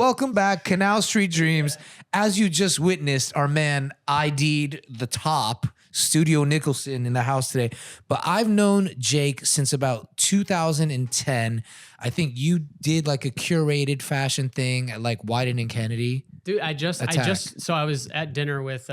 Welcome back, Canal Street Dreams. As you just witnessed, our man ID'd the top, Studio Nicholson, in the house today. But I've known Jake since about 2010. I think you did like a curated fashion thing at like Widen+Kennedy. Dude, I was at dinner with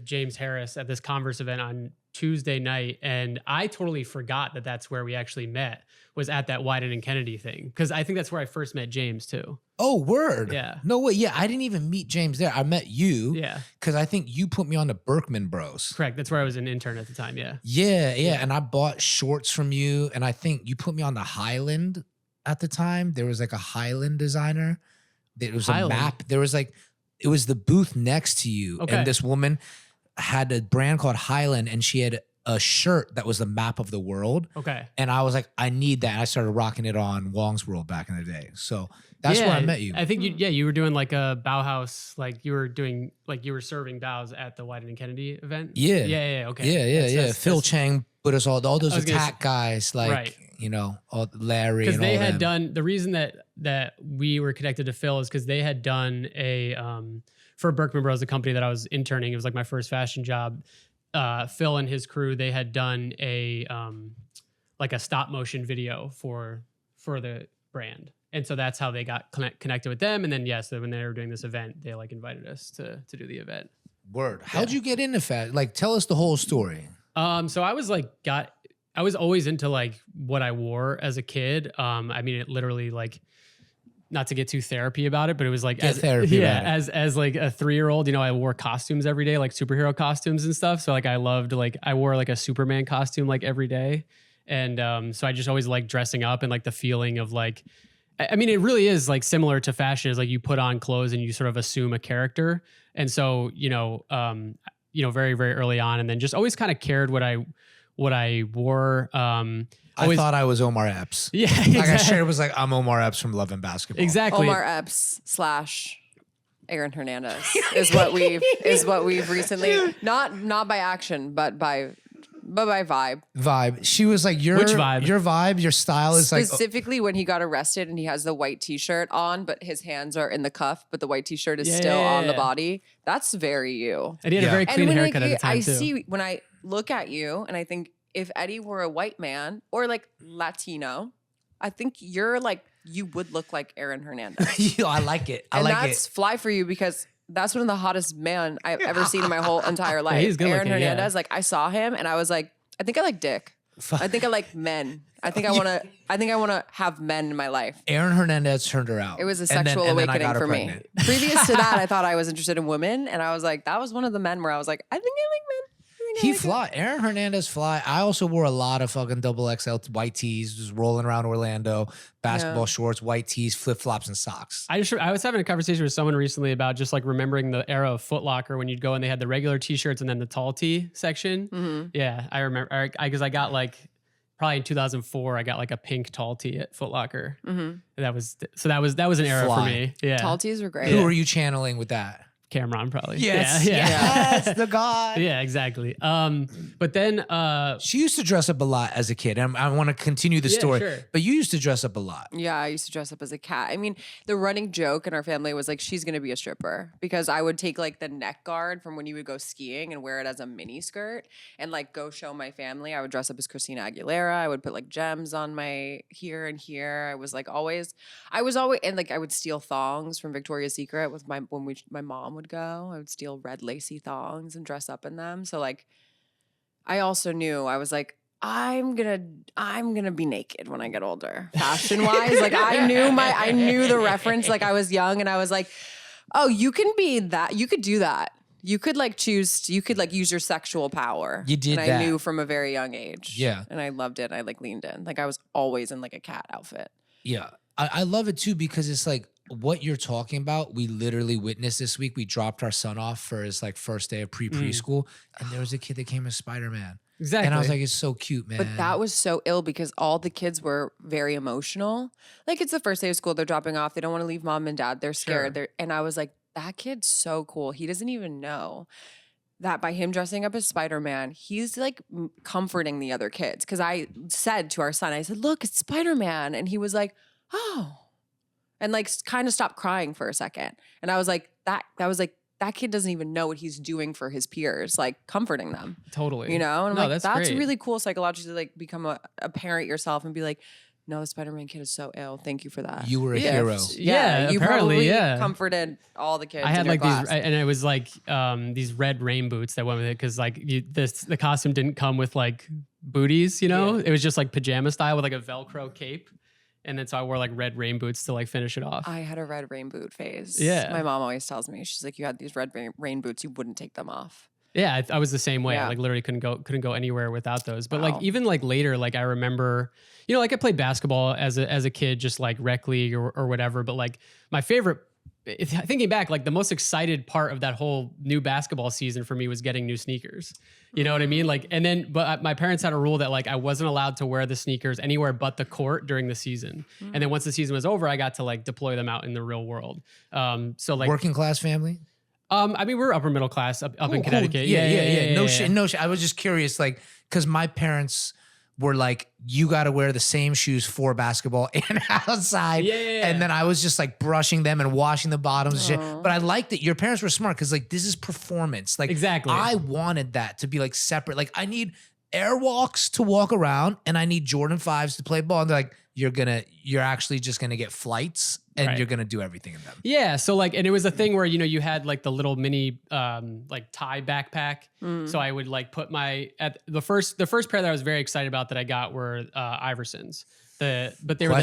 James Harris at this Converse event on Tuesday night, and I totally forgot that that's where we actually met, was at that Widen+Kennedy thing, because I think that's where I first met James too. Oh, word. Yeah. No way. Yeah, I didn't even meet James there. I met you. Yeah. Because I think you put me on the Berkman Bros. Correct. That's where I was an intern at the time. Yeah. Yeah. And I bought shorts from you, and I think you put me on the Highland at the time. There was like a Highland designer. There was a map. There was like, it was the booth next to you. Okay. And this woman had a brand called Highland, and she had a shirt that was the map of the world. Okay. And I was like, I need that. And I started rocking it on Wong's World back in the day. So that's where I met you. I think you were doing like a Bauhaus, like you were serving bows at the Widen+Kennedy event. Yeah. Yeah. Okay. Yeah. Phil Chang put us all those attack guys, like, right. you know, all Larry and all they had them. done, the reason that we were connected to Phil is because they had done a, for Berkman Bros, the company that I was interning, it was like my first fashion job. Phil and his crew, they had done a like a stop motion video for the brand, and so that's how they got connected with them. And then so when they were doing this event, they like invited us to do the event. Word. How'd you get into fashion? Like, tell us the whole story. So I was always into like what I wore as a kid. I mean, it literally, like, not to get too therapy about it, but it was like as like a 3-year-old, you know, I wore costumes every day, like superhero costumes and stuff. So like I loved, like, I wore like a Superman costume like every day. And so I just always liked dressing up, and like the feeling of like, I mean, it really is like similar to fashion, is like you put on clothes and you sort of assume a character. And so, very, very early on, and then just always kind of cared what I wore. I thought I was Omar Epps. Yeah, exactly. Like I shared was like, I'm Omar Epps from Love and Basketball. Exactly. Omar Epps / Aaron Hernandez is what we've recently, not by action, but by vibe. She was like, which vibe? Your vibe, your style is specifically when he got arrested and he has the white t-shirt on, but his hands are in the cuff, but the white t-shirt is still on the body. That's very you. And he had a very clean haircut at the time too. I see when I look at you, and I think if Eddie were a white man or like Latino, I think you would look like Aaron Hernandez. I like it. And that's fly for you, because that's one of the hottest men I've ever seen in my whole entire life. He's good Aaron looking, Hernandez, like I saw him and I was like, I think I like dick. I think I like men. I think I want to have men in my life. Aaron Hernandez turned her out. It was a sexual awakening for me. Previous to that, I thought I was interested in women, and I was like, that was one of the men where I was like, I think I like men. He fly. Aaron Hernandez fly. I also wore a lot of fucking XXL white tees, just rolling around Orlando, basketball shorts, white tees, flip flops, and socks. I was having a conversation with someone recently about just like remembering the era of Foot Locker when you'd go and they had the regular t-shirts and then the tall tee section. Mm-hmm. Yeah, I remember because I got like probably in 2004, I got like a pink tall tee at Foot Locker. Mm-hmm. That was an era for me. Yeah, tall tees were great. Who were you channeling with that? Cameron, probably. Yes. Yeah. Yes, the god. Yeah, exactly. But then she used to dress up a lot as a kid. And I want to continue the story. Sure. But you used to dress up a lot. Yeah, I used to dress up as a cat. I mean, the running joke in our family was like, she's gonna be a stripper, because I would take like the neck guard from when you would go skiing and wear it as a mini skirt and like go show my family. I would dress up as Christina Aguilera. I would put like gems on my here and here. I was always, and like I would steal thongs from Victoria's Secret with my mom would go. I would steal red lacy thongs and dress up in them. So like, I also knew, I was like, I'm gonna be naked when I get older, fashion wise. Like I knew the reference. Like I was young and I was like, oh, you can be that. You could do that. You could like choose. You could like use your sexual power. You did and that. I knew from a very young age. Yeah, and I loved it. I like leaned in. Like I was always in like a cat outfit. Yeah, I love it too, because it's like what you're talking about. We literally witnessed this week. We dropped our son off for his like first day of preschool, and there was a kid that came as Spider-Man. Exactly. And I was like, it's so cute, man. But that was so ill because all the kids were very emotional. Like it's the first day of school. They're dropping off. They don't want to leave mom and dad. They're scared. Sure. And I was like, that kid's so cool. He doesn't even know that by him dressing up as Spider-Man, he's like comforting the other kids. Because I said to our son, I said, look, it's Spider-Man. And he was like, oh. and like kind of stopped crying for a second. And I was like, that kid doesn't even know what he's doing for his peers, like comforting them. Totally. You know? And I'm like, that's great. really cool psychologically, like become a parent yourself and be like, no, the Spider-Man kid is so ill. Thank you for that. You were a hero. Yeah, you apparently, probably comforted all the kids. I had in your like class. and it was like these red rain boots that went with it because like the costume didn't come with like booties, you know? It was just like pajama style with like a Velcro cape. And then so I wore like red rain boots to like finish it off. I had a red rain boot phase. Yeah. My mom always tells me, she's like, you had these red rain boots, you wouldn't take them off. Yeah, I was the same way. I like literally couldn't go anywhere without those. But like even like later, like I remember, you know, like I played basketball as a kid, just like rec league or whatever. But like my favorite, thinking back, like the most excited part of that whole new basketball season for me was getting new sneakers. You know what I mean? Like, and then, but my parents had a rule that like I wasn't allowed to wear the sneakers anywhere but the court during the season. And then once the season was over, I got to like deploy them out in the real world. So like working class family. I mean, we're upper middle class up in Connecticut. Cool. Yeah. No shit. I was just curious, like, because my parents were like, you got to wear the same shoes for basketball and outside. Yeah. And then I was just like brushing them and washing the bottoms and shit. But I liked that your parents were smart because like this is performance. Like exactly. I wanted that to be like separate. Like I need Airwalks to walk around and I need Jordan 5s to play ball. And they're like, you're actually just gonna get flights and you're gonna do everything in them. Yeah. So like, and it was a thing where, you know, you had like the little mini like tie backpack. So I would like put the first pair that I was very excited about that I got were Iversons. But they were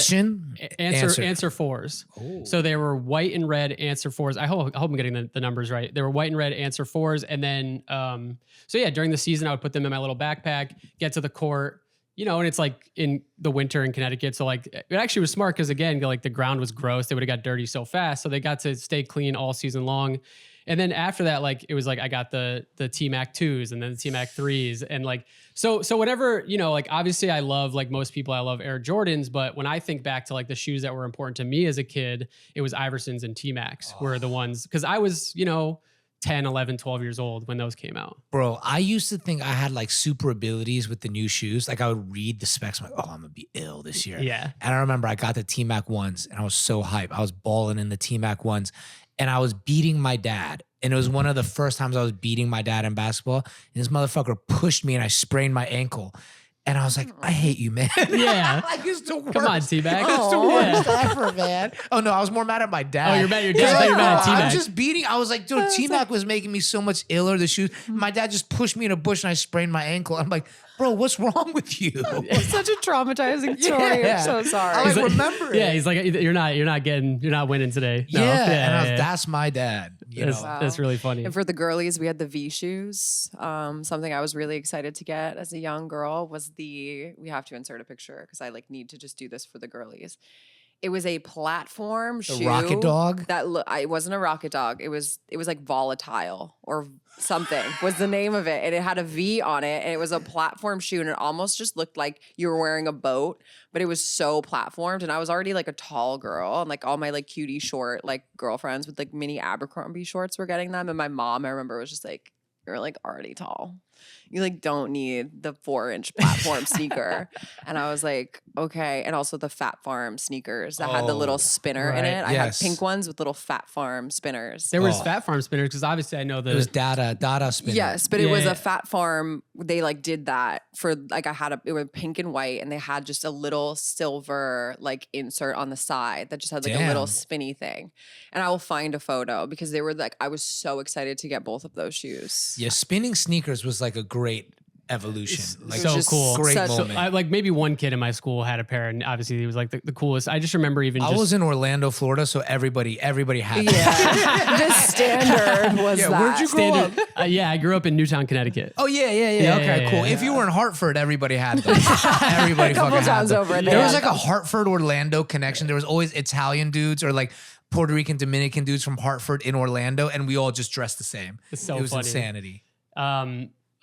answer fours. Oh. So they were white and red answer fours. I hope I'm getting the numbers right. They were white and red answer fours. And then so yeah, during the season I would put them in my little backpack, get to the court. You know, and it's like in the winter in Connecticut. So like it actually was smart because again, like the ground was gross. They would have got dirty so fast. So they got to stay clean all season long. And then after that, like it was like I got the T-Mac 2s and then the T-Mac 3s. And like so whatever, you know, like obviously I love, like most people, I love Air Jordans. But when I think back to like the shoes that were important to me as a kid, it was Iversons and T-Macs were the ones, because I was, you know, 10, 11, 12 years old when those came out. Bro, I used to think I had like super abilities with the new shoes. Like I would read the specs. I'm like, oh, I'm going to be ill this year. Yeah. And I remember I got the T-Mac 1s and I was so hyped. I was balling in the T-Mac 1s and I was beating my dad. And it was one of the first times I was beating my dad in basketball. And this motherfucker pushed me and I sprained my ankle. And I was like, I hate you, man. Yeah. Like, it's the worst. Come on, T-Mac. It's the worst ever, man. Oh, no, I was more mad at my dad. Oh, you're mad at your dad. You're mad at T-Mac. I'm just beating. I was like, dude, T-Mac was making me so much iller. The shoes. My dad just pushed me in a bush and I sprained my ankle. I'm like, bro, what's wrong with you? It's such a traumatizing story. Yeah. I'm so sorry. I like, remember it. Yeah, he's like, you're not winning today. No. Yeah, that's my dad. That's really funny. And for the girlies, we had the V shoes. Something I was really excited to get as a young girl was we have to insert a picture because I like need to just do this for the girlies. It was a platform shoe. Rocket dog? It wasn't a rocket dog. It was like volatile or something was the name of it. And it had a V on it. And it was a platform shoe. And it almost just looked like you were wearing a boat. But it was so platformed. And I was already like a tall girl. And like all my like cutie short like girlfriends with like mini Abercrombie shorts were getting them. And my mom, I remember, was just like, you're like already tall. You like don't need the 4-inch platform sneaker. And I was like, okay. And also the Fat Farm sneakers that had the little spinner in it. I had pink ones with little Fat Farm spinners. There was Fat Farm spinners because obviously I know it was Dada spinner. Yes, but it was a Fat Farm. They like did that for like it was pink and white, and they had just a little silver like insert on the side that just had like a little spinny thing. And I will find a photo because they were like, I was so excited to get both of those shoes. Yeah, spinning sneakers was like a great evolution. Like so cool. Great moment. So, like maybe one kid in my school had a pair, and obviously he was like the coolest. I just remember I was in Orlando, Florida, so everybody had that. The standard was that. Where'd you grow up? I grew up in Newtown, Connecticut. Oh yeah. Okay, cool. If you were in Hartford, everybody had them. Everybody fucking had them. Over there was like a Hartford Orlando connection. There was always Italian dudes or like Puerto Rican, Dominican dudes from Hartford in Orlando, and we all just dressed the same. It was funny. Insanity.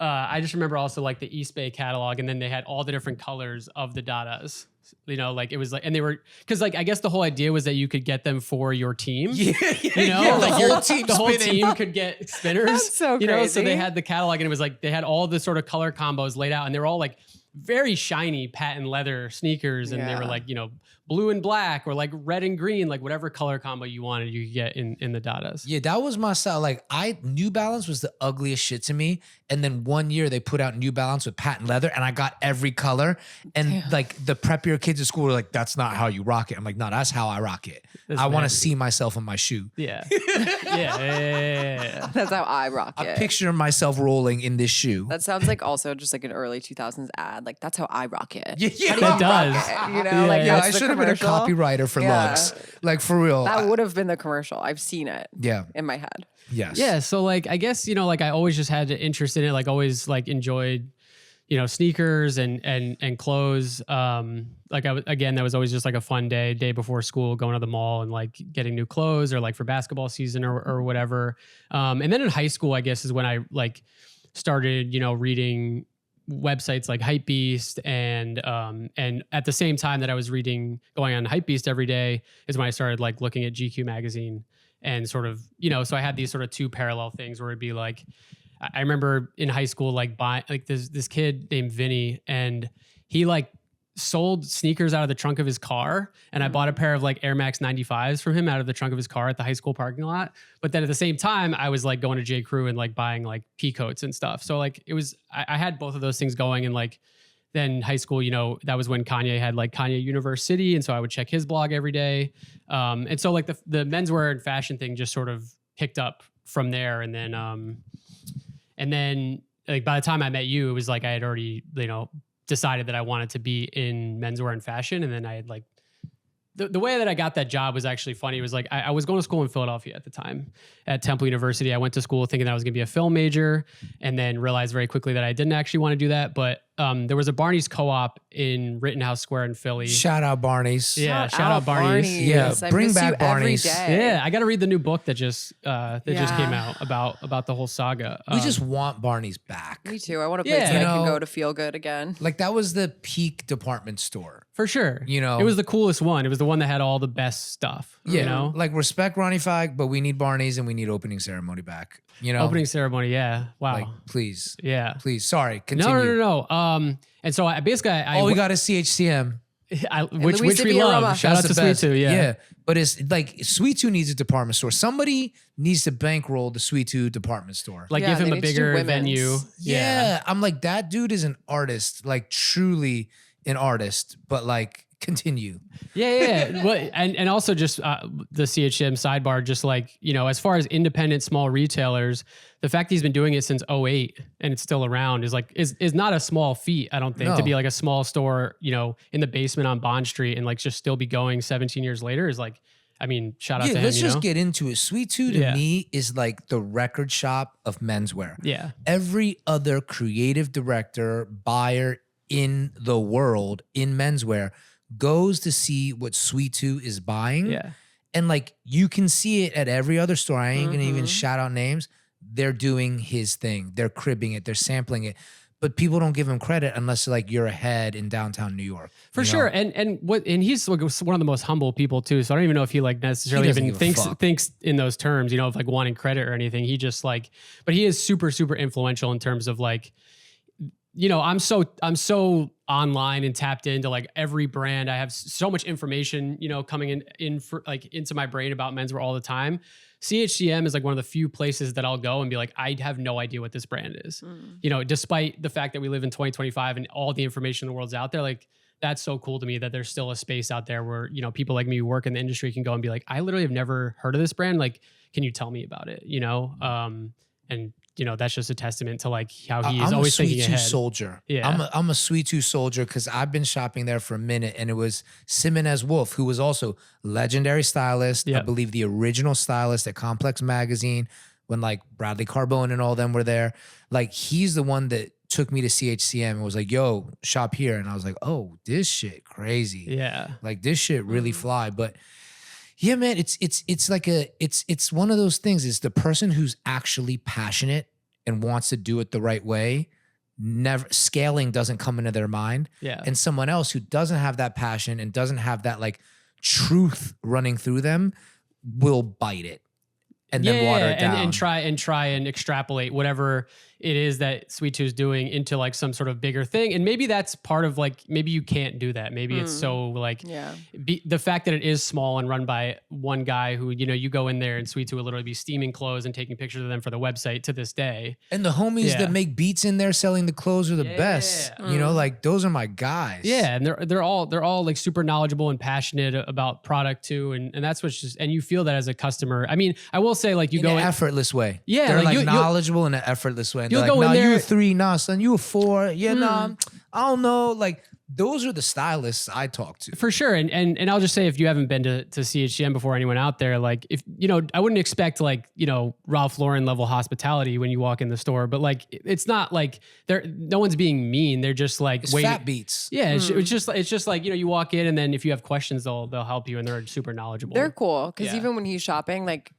I just remember also like the East Bay catalog, and then they had all the different colors of the Dadas. You know, like it was like, and they were, because like I guess the whole idea was that you could get them for your team. You know, like the whole team could get spinners. That's so crazy. You know, so they had the catalog, and it was like they had all the sort of color combos laid out, and they were all like very shiny patent leather sneakers, and they were like, you know, blue and black or like red and green, like whatever color combo you wanted, you could get in the Dadas. Yeah, that was my style. Like New Balance was the ugliest shit to me. And then one year they put out New Balance with patent leather and I got every color. And like the preppier kids at school were like, that's not how you rock it. I'm like, no, that's how I rock it. I want to see myself in my shoe. Yeah. Yeah. That's how I rock it. I picture myself rolling in this shoe. That sounds like also just like an early 2000s ad. Like, that's how I rock it. Yeah, that does. You know, like I should have been a copywriter for Lugs. Like for real. That would have been the commercial. I've seen it. Yeah. In my head. Yes. Yeah. So like, I guess, you know, like I always just had an interest in it. Like always like enjoyed, you know, sneakers and clothes. Like that was always just like a fun day before school, going to the mall and like getting new clothes or like for basketball season or whatever. And then in high school, I guess is when I like started, you know, reading websites like Hypebeast and at the same time that I was going on Hypebeast every day is when I started like looking at GQ magazine and sort of, you know, so I had these sort of two parallel things where it'd be like, I remember in high school, like buying like this kid named Vinny and he like sold sneakers out of the trunk of his car. And I bought a pair of like Air Max 95s from him out of the trunk of his car at the high school parking lot. But then at the same time, I was like going to J. Crew and like buying like pea coats and stuff. So like it was, I had both of those things going. And like then high school, you know, that was when Kanye had like Kanye University. And so I would check his blog every day. And so like the menswear and fashion thing just sort of picked up from there. And then like by the time I met you, it was like I had already, you know, decided that I wanted to be in menswear and fashion. And then I had like, the way that I got that job was actually funny. It was like, I was going to school in Philadelphia at the time at Temple University. I went to school thinking that I was going to be a film major and then realized very quickly that I didn't actually want to do that. But there was a Barney's co-op in Rittenhouse Square in Philly. Shout out Barney's. Yeah, shout out Barney's. Yeah, bring back Barney's. Yeah, I got to read the new book that just came out about the whole saga. We just want Barney's back. Me too. I want a place that I can go to feel good again. Like that was the peak department store. For sure. You know, it was the coolest one. It was the one that had all the best stuff. Yeah. You know? Like respect Ronnie Fag, but we need Barney's and we need opening ceremony back. You know? Opening ceremony, yeah. Wow. Like, please. Yeah. Please. Sorry. Continue. No. And so I basically we got a CHCM. Which we love. Shout out to Sweet Too. Yeah. But it's like Sweet Too needs a department store. Somebody needs to bankroll the Sweet Too department store. Like give him a bigger venue. Yeah. I'm like, that dude is an artist, like truly an artist, but like continue. Yeah. Well, and also just the CHCM sidebar, just like, you know, as far as independent small retailers, the fact that he's been doing it since 2008 and it's still around is like, is not a small feat, I don't think, to be like a small store, you know, in the basement on Bond Street and like just still be going 17 years later is like, I mean, shout out to him. Let's just get into it. Sweet Too to me is like the record shop of menswear. Yeah. Every other creative director, buyer in the world in menswear goes to see what Sweet Too is buying. Yeah. And like you can see it at every other store. I ain't gonna even shout out names. They're doing his thing. They're cribbing it. They're sampling it. But people don't give him credit unless like you're ahead in downtown New York. For sure. And he's like one of the most humble people too. So I don't even know if he like necessarily even thinks in those terms, you know, of like wanting credit or anything. He just like, but he is super, super influential in terms of like, you know, I'm so online and tapped into like every brand. I have so much information, you know, coming into my brain about menswear all the time. CHCM is like one of the few places that I'll go and be like, I have no idea what this brand is. You know, despite the fact that we live in 2025 and all the information in the world's out there, like that's so cool to me that there's still a space out there where, you know, people like me who work in the industry can go and be like, I literally have never heard of this brand. Like, can you tell me about it? You know? And you know, that's just a testament to like how he is always thinking ahead. I'm a Sweet Too soldier. Yeah. I'm a Sweet Too soldier because I've been shopping there for a minute and it was Jimenez Wolf, who was also legendary stylist. Yep. I believe the original stylist at Complex Magazine when like Bradley Carbone and all them were there. Like he's the one that took me to CHCM and was like, yo, shop here. And I was like, oh, this shit crazy. Yeah. Like this shit really fly. But yeah, man, it's like it's one of those things. It's the person who's actually passionate and wants to do it the right way. Never scaling doesn't come into their mind. Yeah. And someone else who doesn't have that passion and doesn't have that like truth running through them will bite it. and then water it down. And try and extrapolate whatever it is that Sweet Tooth's doing into like some sort of bigger thing. And maybe that's part of like, maybe you can't do that. Maybe it's so like the fact that it is small and run by one guy who, you know, you go in there and Sweet Tooth will literally be steaming clothes and taking pictures of them for the website to this day. And the homies that make beats in there selling the clothes are the best. You know, like those are my guys. Yeah. And they're all like super knowledgeable and passionate about product too. And that's what's just, and you feel that as a customer. I mean, I will say like you go in an effortless way. Yeah. They're like knowledgeable in an effortless way. You'll like, go in there. You a 3, nah, son, you a 4. Yeah, nah, I don't know. Like those are the stylists I talk to. For sure. And I'll just say, if you haven't been to CHCM before, anyone out there, like if, you know, I wouldn't expect like, you know, Ralph Lauren level hospitality when you walk in the store, but like, it's not like no one's being mean. They're just like, it's fat beats. Yeah. It's just like, you know, you walk in and then if you have questions, they'll help you and they're super knowledgeable. They're cool. Cause even when he's shopping, like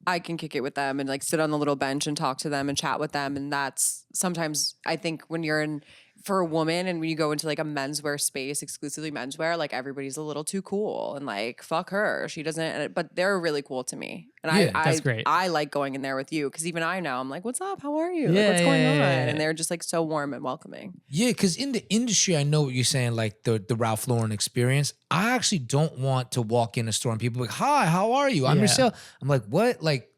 I can kick it with them and like sit on the little bench and talk to them and chat with them. And that's sometimes I think when you're for a woman and when you go into like a menswear space, exclusively menswear, like everybody's a little too cool and like, fuck her. She doesn't, but they're really cool to me. And that's great. I like going in there with you because even I know, I'm like, what's up? How are you? Like, what's going on? And they're just like so warm and welcoming. Yeah, because in the industry, I know what you're saying, like the Ralph Lauren experience. I actually don't want to walk in a store and people are like, hi, how are you? I'm Marcel. I'm like, what? Like,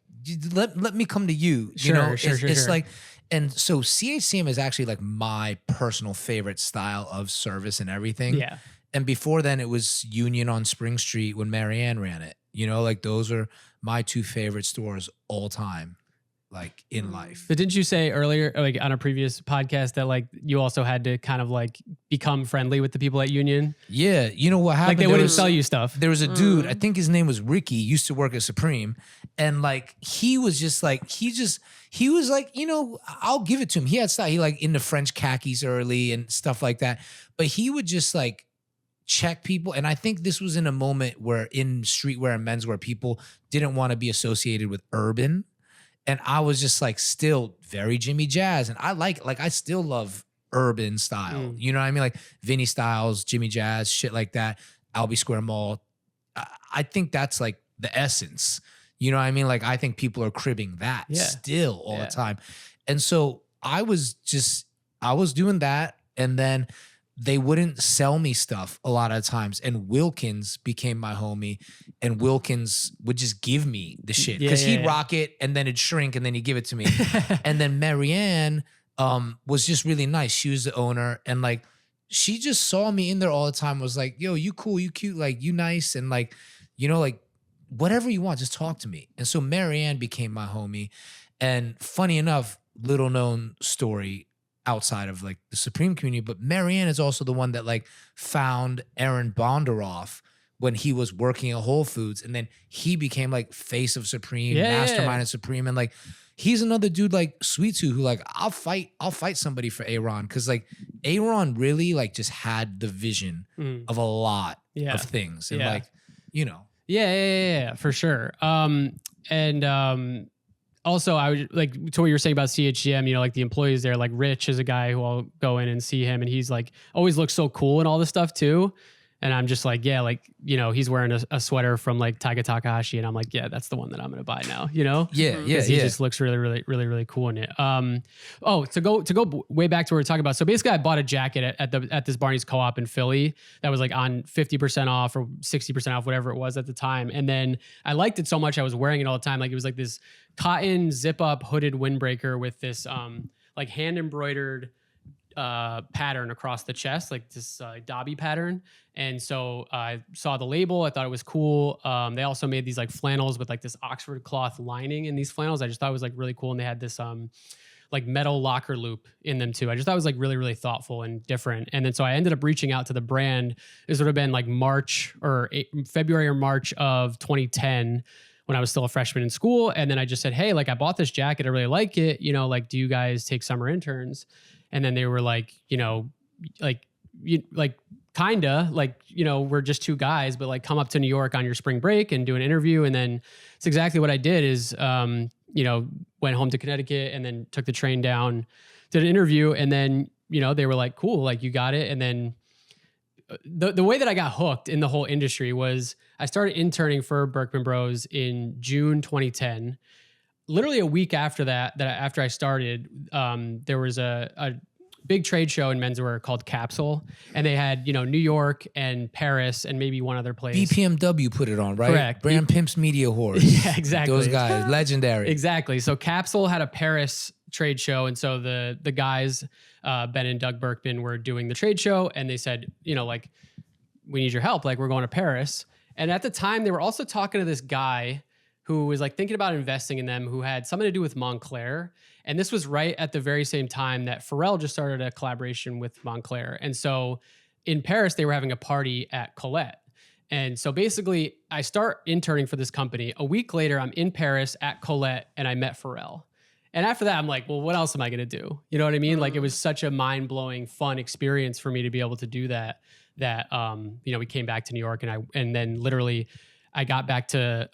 let me come to you. You know, it's like, and so CHCM is actually like my personal favorite style of service and everything. Yeah. And before then it was Union on Spring Street when Marianne ran it. You know, like those are my 2 favorite stores all time, like in life. But didn't you say earlier, like on a previous podcast, that like you also had to kind of like become friendly with the people at Union? Yeah. You know what happened? Like they wouldn't sell you stuff. There was a dude, I think his name was Ricky, used to work at Supreme. And like, he was just like, he was like, you know, I'll give it to him. He had style. He like into French khakis early and stuff like that. But he would just like check people. And I think this was in a moment where in streetwear and menswear, people didn't want to be associated with urban. And I was just like still very Jimmy Jazz. And I still love urban style. You know what I mean? Like Vinny Styles, Jimmy Jazz, shit like that. Albee Square Mall. I think that's like the essence. You know what I mean? Like I think people are cribbing that still all the time. And so I was doing that. And then they wouldn't sell me stuff a lot of times. And Wilkins became my homie. And Wilkins would just give me the shit. Because he'd rock it and then it'd shrink and then he'd give it to me. And then Marianne was just really nice. She was the owner. And like, she just saw me in there all the time, was like, yo, you cool, you cute, like you nice. And like, you know, like whatever you want, just talk to me. And so Marianne became my homie. And funny enough, little known story outside of like the Supreme community, but Marianne is also the one that like found Aaron Bondaroff when he was working at Whole Foods. And then he became like face of Supreme, mastermind at Supreme. And like, he's another dude like Sweet Tooth who like, I'll fight somebody for Aaron. Cause like Aaron really like just had the vision of a lot of things. And like, you know. Yeah, for sure. Also, I would like to what you were saying about CHCM, you know, like the employees there, like Rich is a guy who I'll go in and see him and he's like always looks so cool and all this stuff too. And I'm just like, yeah, like, you know, he's wearing a sweater from like Taiga Takahashi. And I'm like, yeah, that's the one that I'm going to buy now, you know? Yeah. He just looks really cool in it. To go way back to what we were talking about. So basically I bought a jacket at this Barney's Co-op in Philly that was like on 50% off or 60% off, whatever it was at the time. And then I liked it so much, I was wearing it all the time. Like it was like this cotton zip up hooded windbreaker with this like hand embroidered pattern across the chest, like this Dobby pattern. And so I saw the label. I thought it was cool. They also made these like flannels with like this Oxford cloth lining in these flannels. I just thought it was like really cool. And they had this like metal locker loop in them too. I just thought it was like really thoughtful and different. And then so I ended up reaching out to the brand. This would have been like February or March of 2010 when I was still a freshman in school. And then I just said, hey, like I bought this jacket. I really like it. You know, like, do you guys take summer interns? And then they were like, you know, kinda like, you know, we're just 2 guys, but like come up to New York on your spring break and do an interview. And then it's exactly what I did is, you know, went home to Connecticut and then took the train down, did an interview. And then, you know, they were like, cool, like you got it. And then the way that I got hooked in the whole industry was I started interning for Berkman Bros in June 2010. Literally a week after that after I started, there was a big trade show in menswear called Capsule, and they had, New York and Paris and maybe one other place. BPMW put it on, right? Correct. Brand Pimps Media Whores. Yeah, exactly. Those guys, legendary. Exactly. So Capsule had a Paris trade show, and so the guys, Ben and Doug Berkman, were doing the trade show, and they said, like, we need your help. Like, we're going to Paris. And at the time, they were also talking to this guy who was like thinking about investing in them, who had something to do with Montclair. And this was right at the very same time that Pharrell just started a collaboration with Montclair. And so in Paris, they were having a party at Colette. And so basically, I start interning for this company. A week later, I'm in Paris at Colette, and I met Pharrell. And after that, I'm like, well, what else am I going to do? You know what I mean? Like, it was such a mind-blowing, fun experience for me to be able to do that, we came back to New York, and then literally I got back to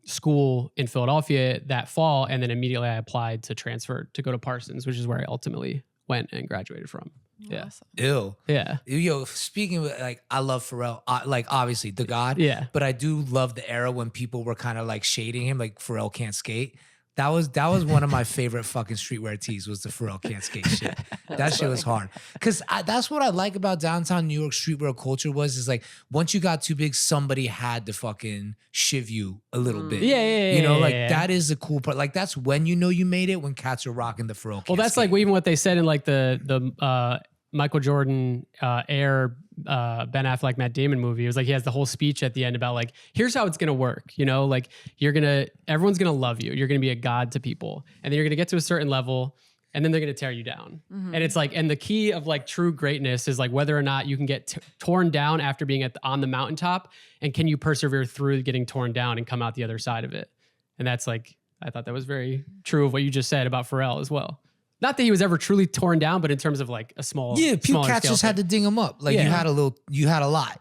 school in Philadelphia that fall, and then immediately I applied to transfer to go to Parsons, which is where I ultimately went and graduated from. Yeah. Awesome. Ew. Yeah. Yo, speaking of, like, I love Pharrell, like, obviously the God. Yeah. But I do love the era when people were kind of like shading him, like Pharrell can't skate. That was one of my favorite fucking streetwear tees, was the Pharrell can't skate shit. That shit was hard. Because that's what I like about downtown New York streetwear culture is like, once you got too big, somebody had to fucking shiv you a little bit. Yeah. That is the cool part. Like, that's when you know you made it, when cats are rocking the Pharrell can't Well, that's skate. like even what they said in like the Michael Jordan Air Ben Affleck Matt Damon movie. It was like he has the whole speech at the end about like, here's how it's gonna work. Like everyone's gonna love you. You're gonna be a god to people, and then you're gonna get to a certain level, and then they're gonna tear you down. Mm-hmm. And it's like, and the key of like true greatness is like whether or not you can get torn down after being on the mountaintop, and can you persevere through getting torn down and come out the other side of it. And that's like, I thought that was very true of what you just said about Pharrell as well. Not that he was ever truly torn down, but in terms of like a small, few cats just had to ding him up. Like, you had a lot.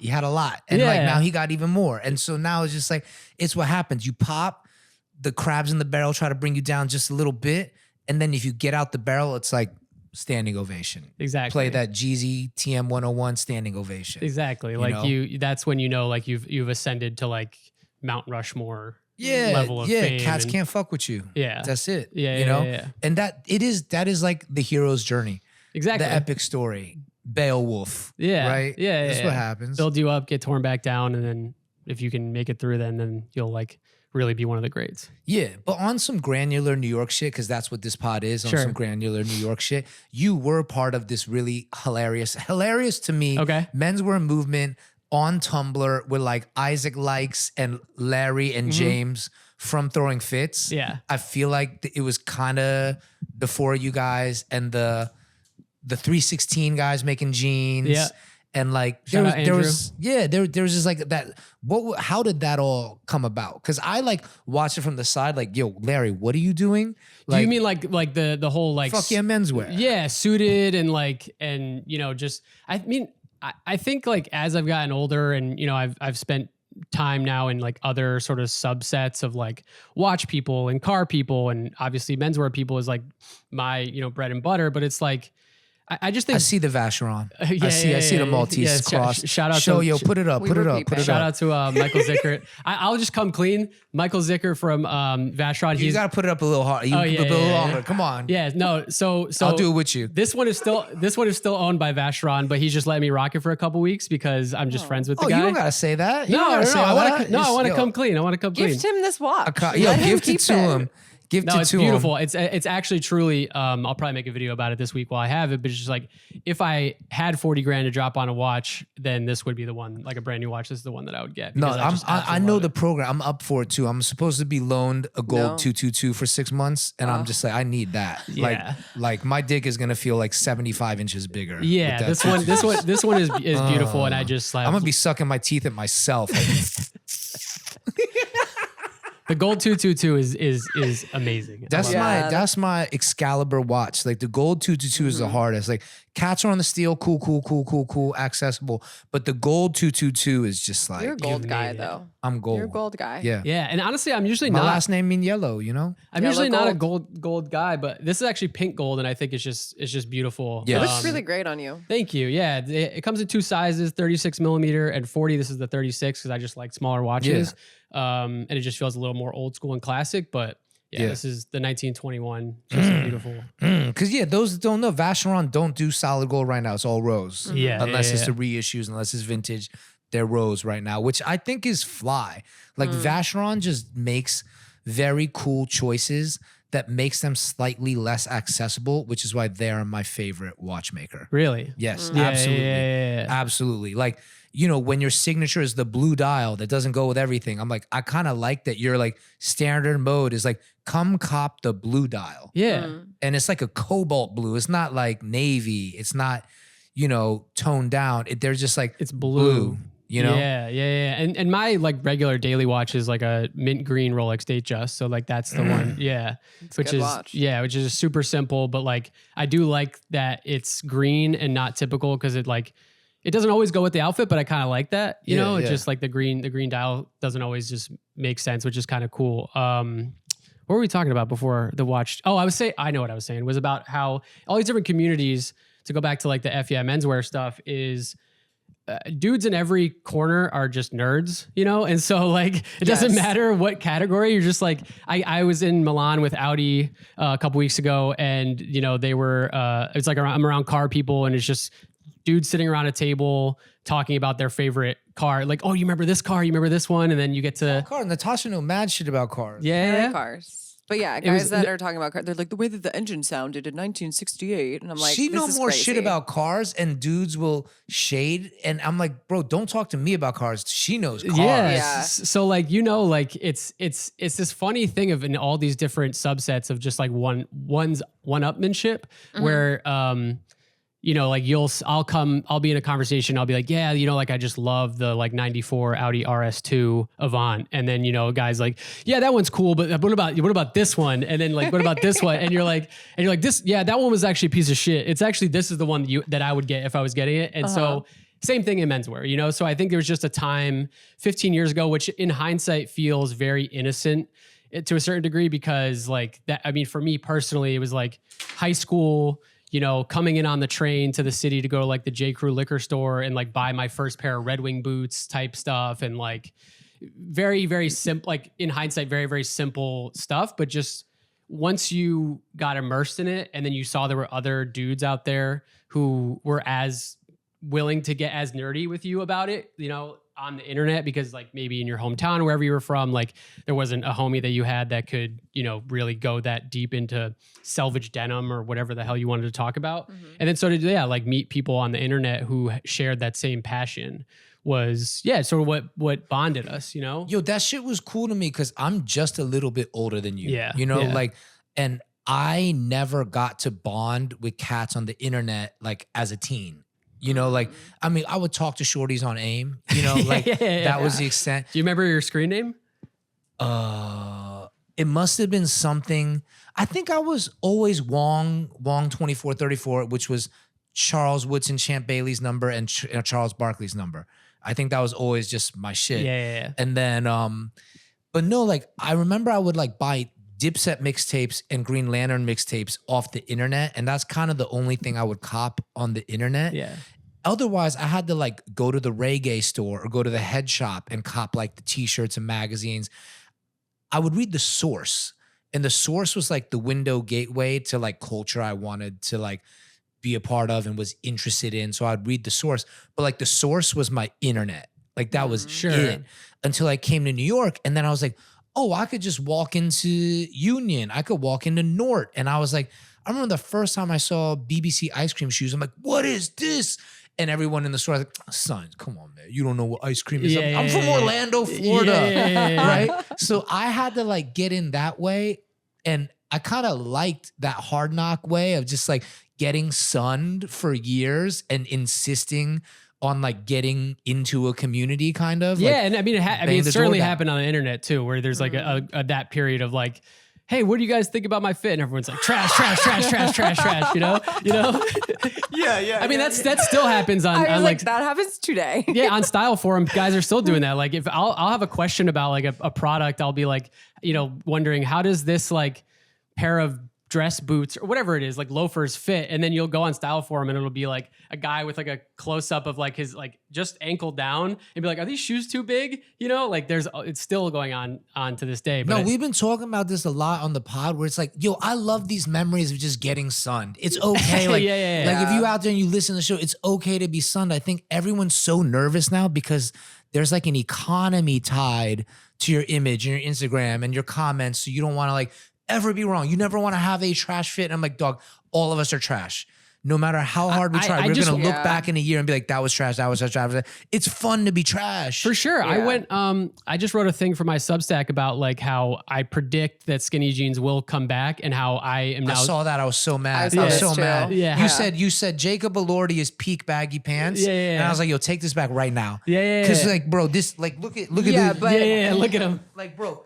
And like now he got even more. And so now it's just like, it's what happens. You pop, the crabs in the barrel try to bring you down just a little bit. And then if you get out the barrel, it's like standing ovation. Exactly. Play that Jeezy TM 101 standing ovation. Exactly. Like that's when you know, like you've ascended to like Mount Rushmore level of fame. Cats can't fuck with you. Yeah. That's it. Yeah. Yeah. And that is like the hero's journey. Exactly. The epic story. Beowulf. Yeah. Right? Yeah. That's what happens. Build you up, get torn back down, and then if you can make it through, then you'll like really be one of the greats. Yeah. But on some granular New York shit, because that's what this pod is, on some granular New York shit, you were part of this really hilarious to me, menswear movement on Tumblr with like Isaac Likes and Larry and James from Throwing Fits. Yeah. I feel like it was kind of before you guys and the 316 guys making jeans. Yeah. And like there was just like that. How did that all come about? Because I like watched it from the side, like, yo, Larry, what are you doing? Like, do you mean like the whole like fuck yeah menswear? Yeah, suited and just I think like as I've gotten older and I've spent time now in like other sort of subsets of like watch people and car people, and obviously menswear people is like my bread and butter, but it's like I just think I see the Vacheron. I see the Maltese cross. Shout out put it up. Shout out to Michael Zickert. I'll just come clean. Michael Zickert from Vacheron. You got to put it up a little hard. A little longer. Come on. Yeah, no. So I'll do it with you. This one is still owned by Vacheron, but he's just letting me rock it for a couple weeks because I'm just friends with the guy. You don't gotta say that. I want to come clean. I want to come clean. Gift him this watch. Gift it to him. It's beautiful. It's actually truly. I'll probably make a video about it this week while I have it. But it's just like if I had $40,000 to drop on a watch, then this would be the one. Like a brand new watch, this is the one that I would get. No, I know the program. I'm up for it too. I'm supposed to be loaned a gold 222 for 6 months, and I'm just like, I need that. Yeah. Like my dick is gonna feel like 75 inches bigger. Yeah, this one is beautiful, and I just like I'm gonna be sucking my teeth at myself. The gold 222 is amazing. That's my Excalibur watch. Like the gold 222 is the hardest. Like cats are on the steel, cool, accessible. But the gold 222 is just like you're a gold guy though. I'm gold. You're a gold guy. Yeah. Yeah. And honestly, I'm usually my not. last name mean yellow, you know? I'm usually not a gold guy, but this is actually pink gold, and I think it's just beautiful. Yeah. It looks really great on you. Thank you. Yeah. It comes in 2 sizes, 36 millimeter and 40. This is the 36 because I just like smaller watches. And it just feels a little more old school and classic, but this is the 1921. Just beautiful. Because those that don't know, Vacheron don't do solid gold right now. It's all rose. Unless it's the reissues, unless it's vintage, they're rose right now, which I think is fly. Like Vacheron just makes very cool choices that makes them slightly less accessible, which is why they're my favorite watchmaker. Really? Yes, absolutely. Absolutely. Like, you know, when your signature is the blue dial that doesn't go with everything, I'm like, I kind of like that your like standard mode is like, come cop the blue dial. Yeah. And it's like a cobalt blue. It's not like navy. It's not, you know, toned down. They're just like, it's blue. You know? Yeah. And my like regular daily watch is like a mint green Rolex Datejust. So like that's the one. Yeah. Which is super simple, but like I do like that it's green and not typical because it doesn't always go with the outfit, but I kind of like that. You know, it's just like the green dial doesn't always just make sense, which is kind of cool. What were we talking about before the watch? Oh, I know what I was saying was about how all these different communities, to go back to like the menswear stuff, is dudes in every corner are just nerds, you know? And so like, it doesn't matter what category, you're just like, I was in Milan with Audi a couple weeks ago, and you know, they were, it's like I'm around car people, and it's just dudes sitting around a table talking about their favorite car. Like, oh, you remember this car? You remember this one? And then you get to car. Natasha know mad shit about cars. Yeah. I like cars. But yeah, guys that are talking about cars, they're like, the way that the engine sounded in 1968. And I'm like, she this know is more crazy. shit about cars, and dudes will shade. And I'm like, bro, don't talk to me about cars. She knows cars. Yeah. So like, you know, like it's this funny thing of in all these different subsets of just like one-upmanship where, you know, like I'll be in a conversation. I'll be like, yeah, you know, like I just love the like 94 Audi RS2 Avant. And then, you know, guys like, yeah, that one's cool. But what about this one? And then like, what about this one? And you're like this, yeah, that one was actually a piece of shit. It's actually, this is the one that I would get if I was getting it. And so same thing in menswear, you know? So I think there was just a time 15 years ago, which in hindsight feels very innocent to a certain degree, because like that, I mean, for me personally, it was like high school, you know, coming in on the train to the city to go to like the J. Crew liquor store and like buy my first pair of Red Wing boots type stuff. And like very, very simple, like in hindsight, very, very simple stuff. But just once you got immersed in it, and then you saw there were other dudes out there who were as willing to get as nerdy with you about it, you know, on the internet, because like maybe in your hometown or wherever you were from, like there wasn't a homie that you had that could, you know, really go that deep into selvage denim or whatever the hell you wanted to talk about. And then so to like meet people on the internet who shared that same passion was sort of what bonded us, you know? Yo, that shit was cool to me because I'm just a little bit older than you. Yeah. You know, like, and I never got to bond with cats on the internet like as a teen. You know, like, I mean, I would talk to shorties on AIM, you know, like that was the extent. Do you remember your screen name? It must have been something. I think I was always Wong 2434, which was Charles Woodson Champ Bailey's number and Charles Barkley's number. I think that was always just my shit. Yeah. And then, but no, like I remember I would like buy Dipset mixtapes and Green Lantern mixtapes off the internet. And that's kind of the only thing I would cop on the internet. Yeah. Otherwise, I had to like go to the reggae store or go to the head shop and cop like the t-shirts and magazines. I would read The Source, and The Source was like the window gateway to like culture I wanted to like be a part of and was interested in. So I'd read The Source, but like The Source was my internet. Like that was it until I came to New York. And then I was like, oh, I could just walk into Union. I could walk into Nort. And I was like, I remember the first time I saw BBC ice cream shoes. I'm like, what is this? And everyone in the store was like, son, come on, man. You don't know what ice cream is. I'm from Orlando, Florida, right? So I had to like get in that way. And I kind of liked that Hard Knock way of just like getting sunned for years and insisting on like getting into a community kind of. Yeah. Like, and I mean, it certainly happened on the internet too, where there's like a that period of like, hey, what do you guys think about my fit? And everyone's like, trash, you know? Yeah. I mean, that still happens on like that happens today. Yeah, on Style Forum, guys are still doing that. Like if I'll have a question about like a product, I'll be like, wondering how does this like pair of dress boots or whatever it is, like loafers fit? And then you'll go on Style Forum and it'll be like a guy with like a close up of like his like just ankle down and be like, are these shoes too big? Like it's still going on to this day. But no, we've been talking about this a lot on the pod where it's like, yo, I love these memories of just getting sunned. It's okay. Like, like if you out there and you listen to the show, it's okay to be sunned. I think everyone's so nervous now because there's like an economy tied to your image and your Instagram and your comments. So you don't want to like ever be wrong. You never want to have a trash fit. And I'm like, dog, all of us are trash. No matter how hard we try, we're going to look back in a year and be like, that was trash. That was trash. It's fun to be trash. For sure. Yeah. I just wrote a thing for my Substack about like how I predict that skinny jeans will come back and how I am now. I saw that. I was so mad. I was so mad. Yeah. You said Jacob Elordi is peak baggy pants. Yeah. And I was like, yo, take this back right now. Yeah. Because like, bro, this, like, look at look at him. Like, bro,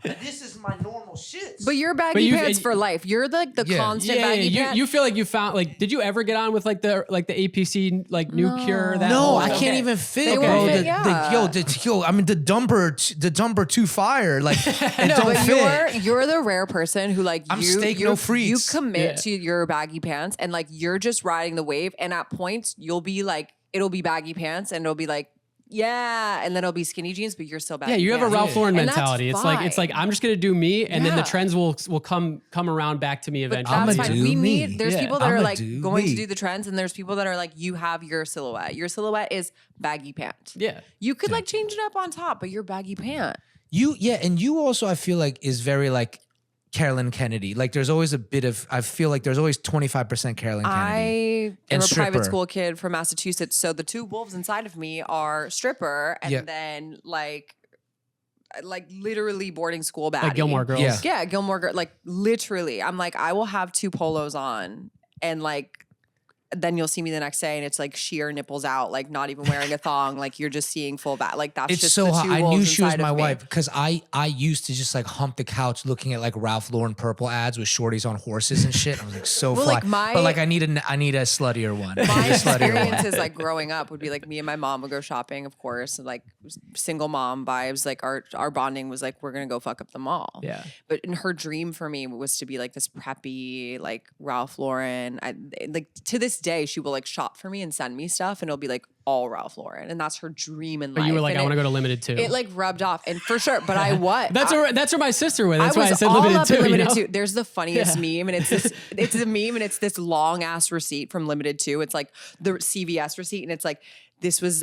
this is my normal shit. But you're baggy pants for life. You're like the constant baggy pants. You feel like you found like, did you ever get on with like the APC like New Cure? No, I can't even fit, bro. I mean the dumper too fire. Like it don't fit. You're the rare person who like I'm steak no freaks. You commit to your baggy pants and like you're just riding the wave. And at points you'll be like, it'll be baggy pants and it'll be like, yeah, and then it'll be skinny jeans, but you're still baggy. Yeah, you have a Ralph Lauren mentality. It's like I'm just gonna do me, and then the trends will come around back to me eventually. But that's fine. There's people that are like going to do the trends, and there's people that are like, you have your silhouette. Your silhouette is baggy pant. Yeah, you could like change it up on top, but you're baggy pant. And you also I feel like is very like Carolyn Kennedy. Like there's always a bit of, I feel like there's always 25% Carolyn Kennedy. I am a private school kid from Massachusetts. So the two wolves inside of me are stripper and then like literally boarding school baddie. Like Gilmore Girls. Yeah, Gilmore Girls. Like literally. I'm like, I will have 2 polos on and like, then you'll see me the next day and it's like sheer nipples out, like not even wearing a thong, like you're just seeing full back. Like that's it's just so the hot. two I wolves knew she was inside my of me. wife because I used to just like hump the couch looking at like Ralph Lauren purple ads with shorties on horses and shit. I was like so fly. But like I need a sluttier one. My experiences like growing up would be like me and my mom would go shopping, of course, and like single mom vibes. Like our bonding was like we're gonna go fuck up the mall. Yeah. But in her dream for me was to be like this preppy like Ralph Lauren. Like to this day she will like shop for me and send me stuff and it'll be like all Ralph Lauren and that's her dream in life. But you were like, I want to go to Limited Too. It like rubbed off and for sure. But I what? That's where my sister went. That's why I said Limited Too. Limited Too. There's the funniest meme and it's a meme and it's this long ass receipt from Limited Too. It's like the CVS receipt and it's like this was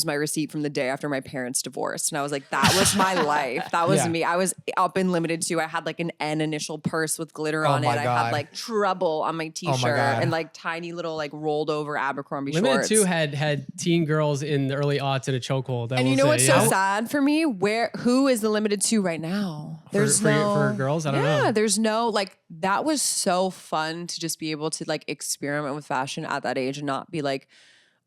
my receipt from the day after my parents divorced. And I was like, that was my life. That was me. I was up in Limited Too. I had like an N initial purse with glitter on it. I had like trouble on my t-shirt and like tiny little like rolled over Abercrombie shorts. Limited Too had teen girls in the early aughts in a chokehold. And you know what's so sad for me? Who is the Limited Too right now? There's for girls? I don't know. Yeah, there's no like that was so fun to just be able to like experiment with fashion at that age and not be like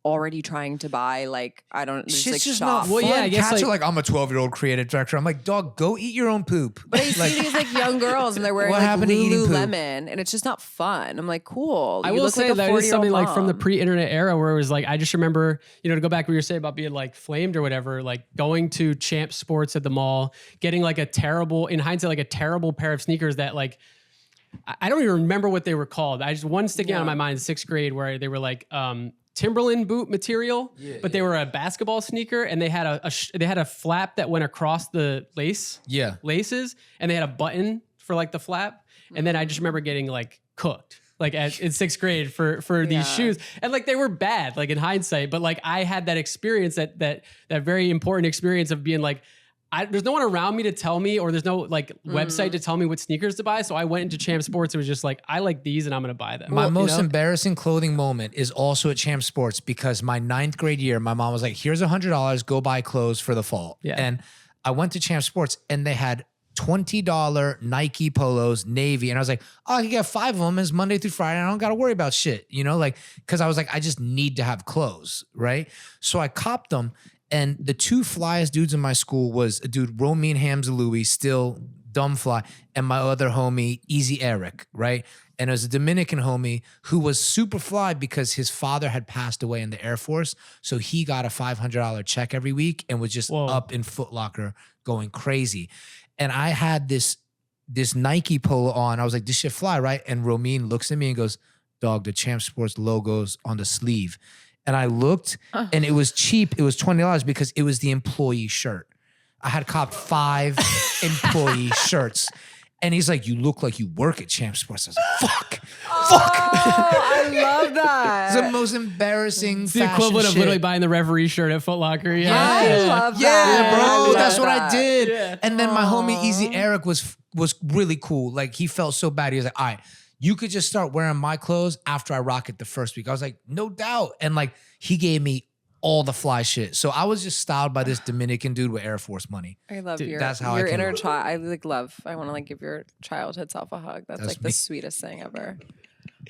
already trying to buy like I don't just shit's like just shop. not fun. Well, yeah, I guess cats are like I'm a 12-year-old creative director. I'm like, dog, go eat your own poop. But I see these like young girls and they're wearing like Lululemon and it's just not fun. I'm like, cool. I will say that is something like from the pre-internet era where it was like I just remember, to go back what you were saying about being like flamed or whatever, like going to Champ Sports at the mall, getting like a terrible pair of sneakers that like I don't even remember what they were called. One sticking out in my mind in 6th grade where they were like Timberland boot material, but they were a basketball sneaker and they had a flap that went across the laces and they had a button for like the flap. And then I just remember getting like cooked like in 6th grade for these shoes. And like they were bad, like in hindsight, but like I had that experience, that very important experience of being like, there's no one around me to tell me, or there's no like website to tell me what sneakers to buy. So I went into Champ Sports. It was just like, I like these and I'm going to buy them. My most embarrassing clothing moment is also at Champ Sports because my 9th grade year, my mom was like, here's $100, go buy clothes for the fall. Yeah. And I went to Champ Sports and they had $20 Nike polos, navy. And I was like, oh, I can get 5 of them. It's Monday through Friday. I don't got to worry about shit, you know, like, cause I was like, I just need to have clothes, right? So I copped them. And the 2 flyest dudes in my school was a dude, Romain Hamza-Louis, still dumb fly, and my other homie, Easy Eric, right? And it was a Dominican homie who was super fly because his father had passed away in the Air Force. So he got a $500 check every week and was just up in Foot Locker going crazy. And I had this Nike polo on. I was like, this shit fly, right? And Romain looks at me and goes, dog, the Champ Sports logo's on the sleeve. And I looked and it was cheap. It was $20 because it was the employee shirt. I had copped 5 employee shirts. And he's like, you look like you work at Champ Sports. I was like, fuck. I love that. It's the most embarrassing It's the equivalent of literally buying the referee shirt at Foot Locker. Yeah. I love that. Yeah, bro. I love That's what I that. did. Yeah. And then my homie Easy Eric was really cool. Like, he felt so bad. He was like, all right, you could just start wearing my clothes after I rock it the first week. I was like, no doubt. And like, he gave me all the fly shit. So I was just styled by this Dominican dude with Air Force money. I love Dude, your, that's how your I came inner up. child. I like love. I want to like give your childhood self a hug. That's like me. the sweetest thing ever.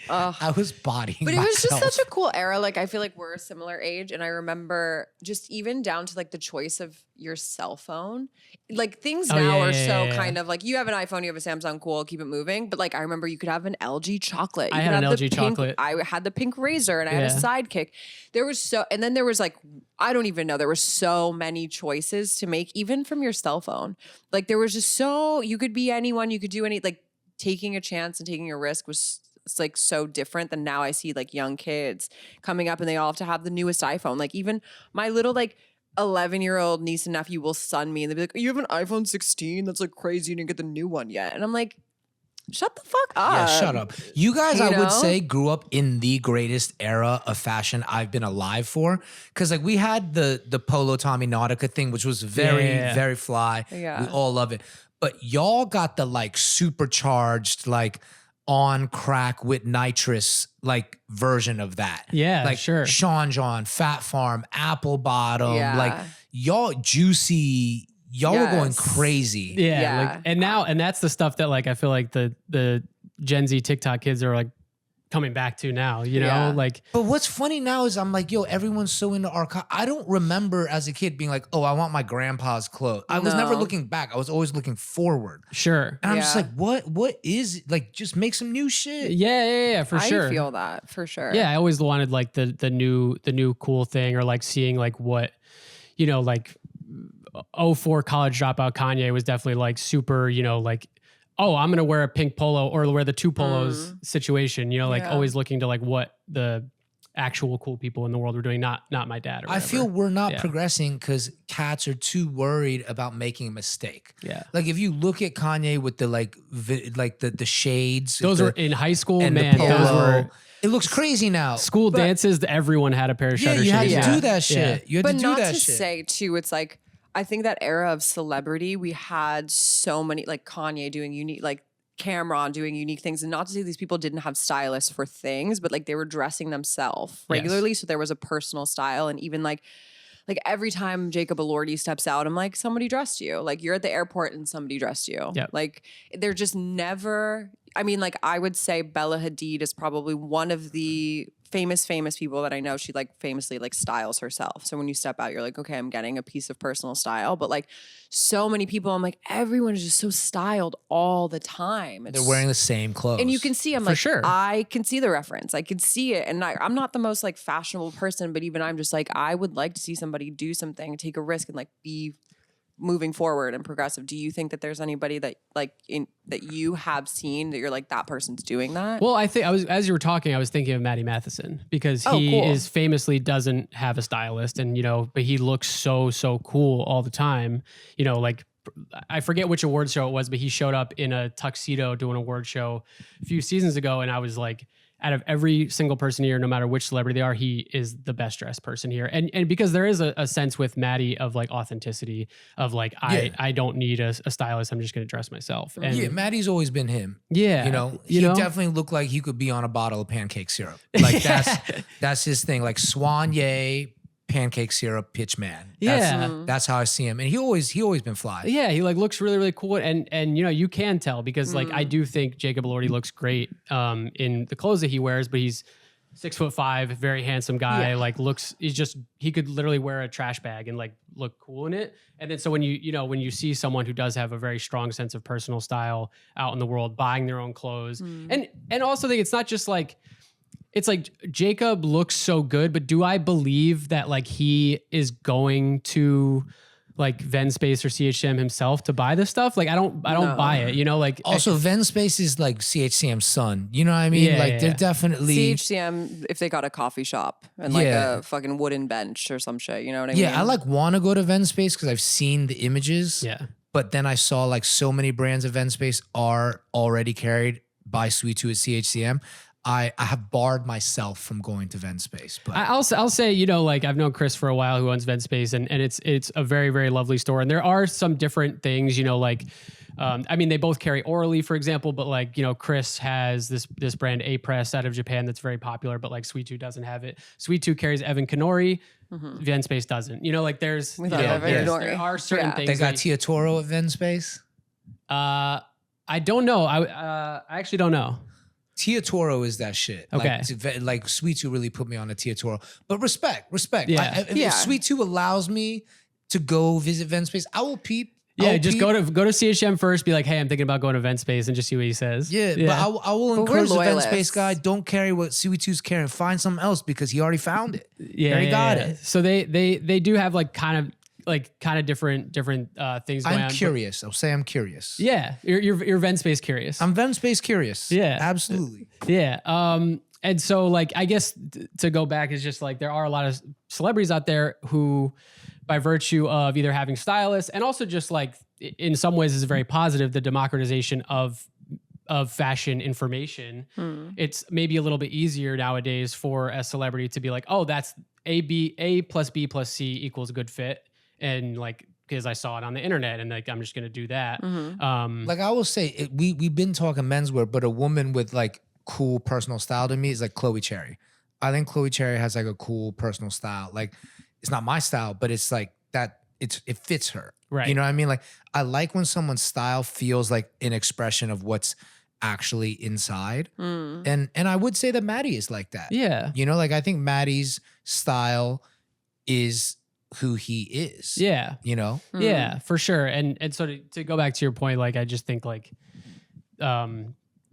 I was bodying But it myself. was just such a cool era. Like, I feel like we're a similar age. And I remember just even down to like the choice of your cell phone. Like, things now are so kind of like, you have an iPhone, you have a Samsung, cool, keep it moving. But like, I remember you could have an LG chocolate. I had an LG chocolate. I had the pink razor and I had a sidekick. There was and then there was like, I don't even know. There were so many choices to make, even from your cell phone. Like, there was just you could be anyone, you could do like taking a chance and taking a risk was it's like so different than now. I see like young kids coming up and they all have to have the newest iPhone. Like, even my little like 11-year-old niece and nephew will sun me and they'll be like, you have an iPhone 16? That's like crazy. You didn't get the new one yet. And I'm like, shut the fuck up. Yeah, shut up. You guys, I would know? say, grew up in the greatest era of fashion I've been alive for. Because like, we had the Polo Tommy Nautica thing, which was very fly. Yeah. We all love it. But y'all got the like supercharged, like on crack with nitrous like version of that. Yeah, like sure. Sean John, Fat Farm, Apple Bottom, Yeah. like y'all juicy. Y'all were going Yes. crazy. Yeah. Like, and that's the stuff that like I feel like the Gen Z TikTok kids are like coming back to now, you know? Yeah. Like, But what's funny now is I'm like, yo, everyone's so into archive. I don't remember as a kid being like, oh, I want my grandpa's clothes. I was never No. looking back. I was always looking forward. sure. And I'm just Yeah. like, what is like, just make some new shit. Yeah, for sure. I feel that for sure. Yeah, I always wanted like the new cool thing, or like seeing like what, you know, like 04 college dropout Kanye was definitely like super, you know, like, oh, I'm gonna wear a pink polo or wear the 2 polos situation, you know, like Yeah. always looking to like what the actual cool people in the world were doing, not my dad. Or I whatever. feel we're not Yeah. progressing because cats are too worried about making a mistake. Yeah. Like if you look at Kanye with the like the shades, Those the, were in high school, and man. the Those polo. were It looks crazy now. school dances. Everyone had a pair of Yeah, shutter you had shades. to Yeah. do that shit. Yeah. You had But to do not that to shit. say too, it's like, I think that era of celebrity, we had so many, like Kanye doing unique, like Cameron doing unique things. And not to say these people didn't have stylists for things, but like they were dressing themselves regularly. So there was a personal style. And even like every time Jacob Elordi steps out, I'm like, somebody dressed you. Like, you're at the airport and somebody dressed you. Yep. Like, they're just never, I mean, like, I would say Bella Hadid is probably one of the famous people that I know. She like famously like styles herself. So when you step out, you're like, okay, I'm getting a piece of personal style. But like so many people, I'm like, everyone is just so styled all the time. They're wearing the same clothes. And you can see, I'm For like, sure. I can see the reference. I can see it. And I'm not the most like fashionable person, but even I'm just like, I would like to see somebody do something, take a risk, and like be moving forward and progressive. Do you think that there's anybody that like that you have seen that you're like, that person's doing that? Well, I think as you were talking, I was thinking of Maddie Matheson, because Oh, he cool. is famously doesn't have a stylist, and you know, but he looks so cool all the time. You know, like I forget which award show it was, but he showed up in a tuxedo doing an award show a few seasons ago, and I was like, out of every single person here, no matter which celebrity they are, he is the best dressed person here. And because there is a sense with Maddie of like authenticity of like, I don't need a stylist. I'm just going to dress myself. And yeah, Maddie's always been him. yeah, You know, he definitely looked like he could be on a bottle of pancake syrup. Like that's his thing. Like Swanye, pancake syrup pitch man. Yeah. That's how I see him. And he always been fly. Yeah, he like looks really, really cool. And you know, you can tell because like I do think Jacob Elordi looks great in the clothes that he wears, but he's 6'5", very handsome guy. Like he could literally wear a trash bag and like look cool in it. And then so when you see someone who does have a very strong sense of personal style out in the world, buying their own clothes, and also think it's not just like, it's like Jacob looks so good, but do I believe that like he is going to like Venspace or CHCM himself to buy this stuff? Like I don't buy it, you know, like also Venspace is like CHCM's son. You know what I mean? They're definitely CHCM if they got a coffee shop and like a fucking wooden bench or some shit. You know what I mean? Yeah, I like want to go to Venspace because I've seen the images. Yeah. But then I saw like so many brands of Venspace are already carried by Sweet 2 at CHCM. I have barred myself from going to Venspace. But I'll say, you know, like I've known Chris for a while who owns Venspace and it's a very, very lovely store. And there are some different things, you know, like, I mean, they both carry Orally, for example, but like, you know, Chris has this brand A-Press out of Japan that's very popular, but like Sweet 2 doesn't have it. Sweet 2 carries Evan Kenori. Venspace doesn't. You know, like there are certain things. They got Tia Toro at Venspace? I don't know. I actually don't know. Tia Toro is that shit. Okay. Like Sweet 2 really put me on a Tia Toro. But respect. Yeah. If Sweet 2 allows me to go visit Venspace, I will peep. Yeah, just go to CHM first. Be like, hey, I'm thinking about going to Venspace and just see what he says. Yeah. But I will encourage the Venspace guy. Don't carry what Sweet 2's carrying. Find something else because he already found it. Yeah, already got it. So they do have like kind of different things going on. I'm curious. I'll say I'm curious. Yeah, you're Venspace curious. I'm Venspace curious. Yeah, absolutely. Yeah. And so like I guess to go back is just like there are a lot of celebrities out there who, by virtue of either having stylists and also just like in some ways is very positive, the democratization of fashion information. It's maybe a little bit easier nowadays for a celebrity to be like, oh, that's A plus B plus C equals good fit. And like, because I saw it on the internet and like, I'm just going to do that. Like I will say, we've been talking menswear, but a woman with like cool personal style to me is like Chloe Cherry. I think Chloe Cherry has like a cool personal style. Like it's not my style, but it's like that. It fits her. Right. You know what I mean? Like I like when someone's style feels like an expression of what's actually inside. And I would say that Maddie is like that. Yeah. You know, like I think Maddie's style is who he is. Yeah. You know? Yeah, for sure. And so to go back to your point, like I just think like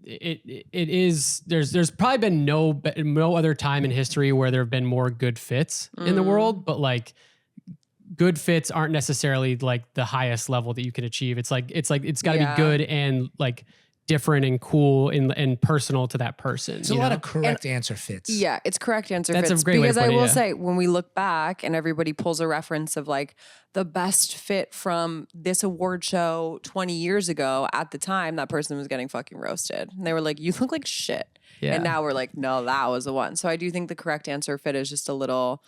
it is there's probably been no other time in history where there have been more good fits in the world, but like good fits aren't necessarily like the highest level that you can achieve. It's got to be good and like different and cool and personal to that person. It's a lot of correct answer fits. Yeah, it's correct answer That's fits. a great way to because put I it, will yeah. say, when we look back and everybody pulls a reference of like the best fit from this award show 20 years ago, at the time, that person was getting fucking roasted. And they were like, you look like shit. Yeah. And now we're like, no, that was the one. So I do think the correct answer fit is just a little...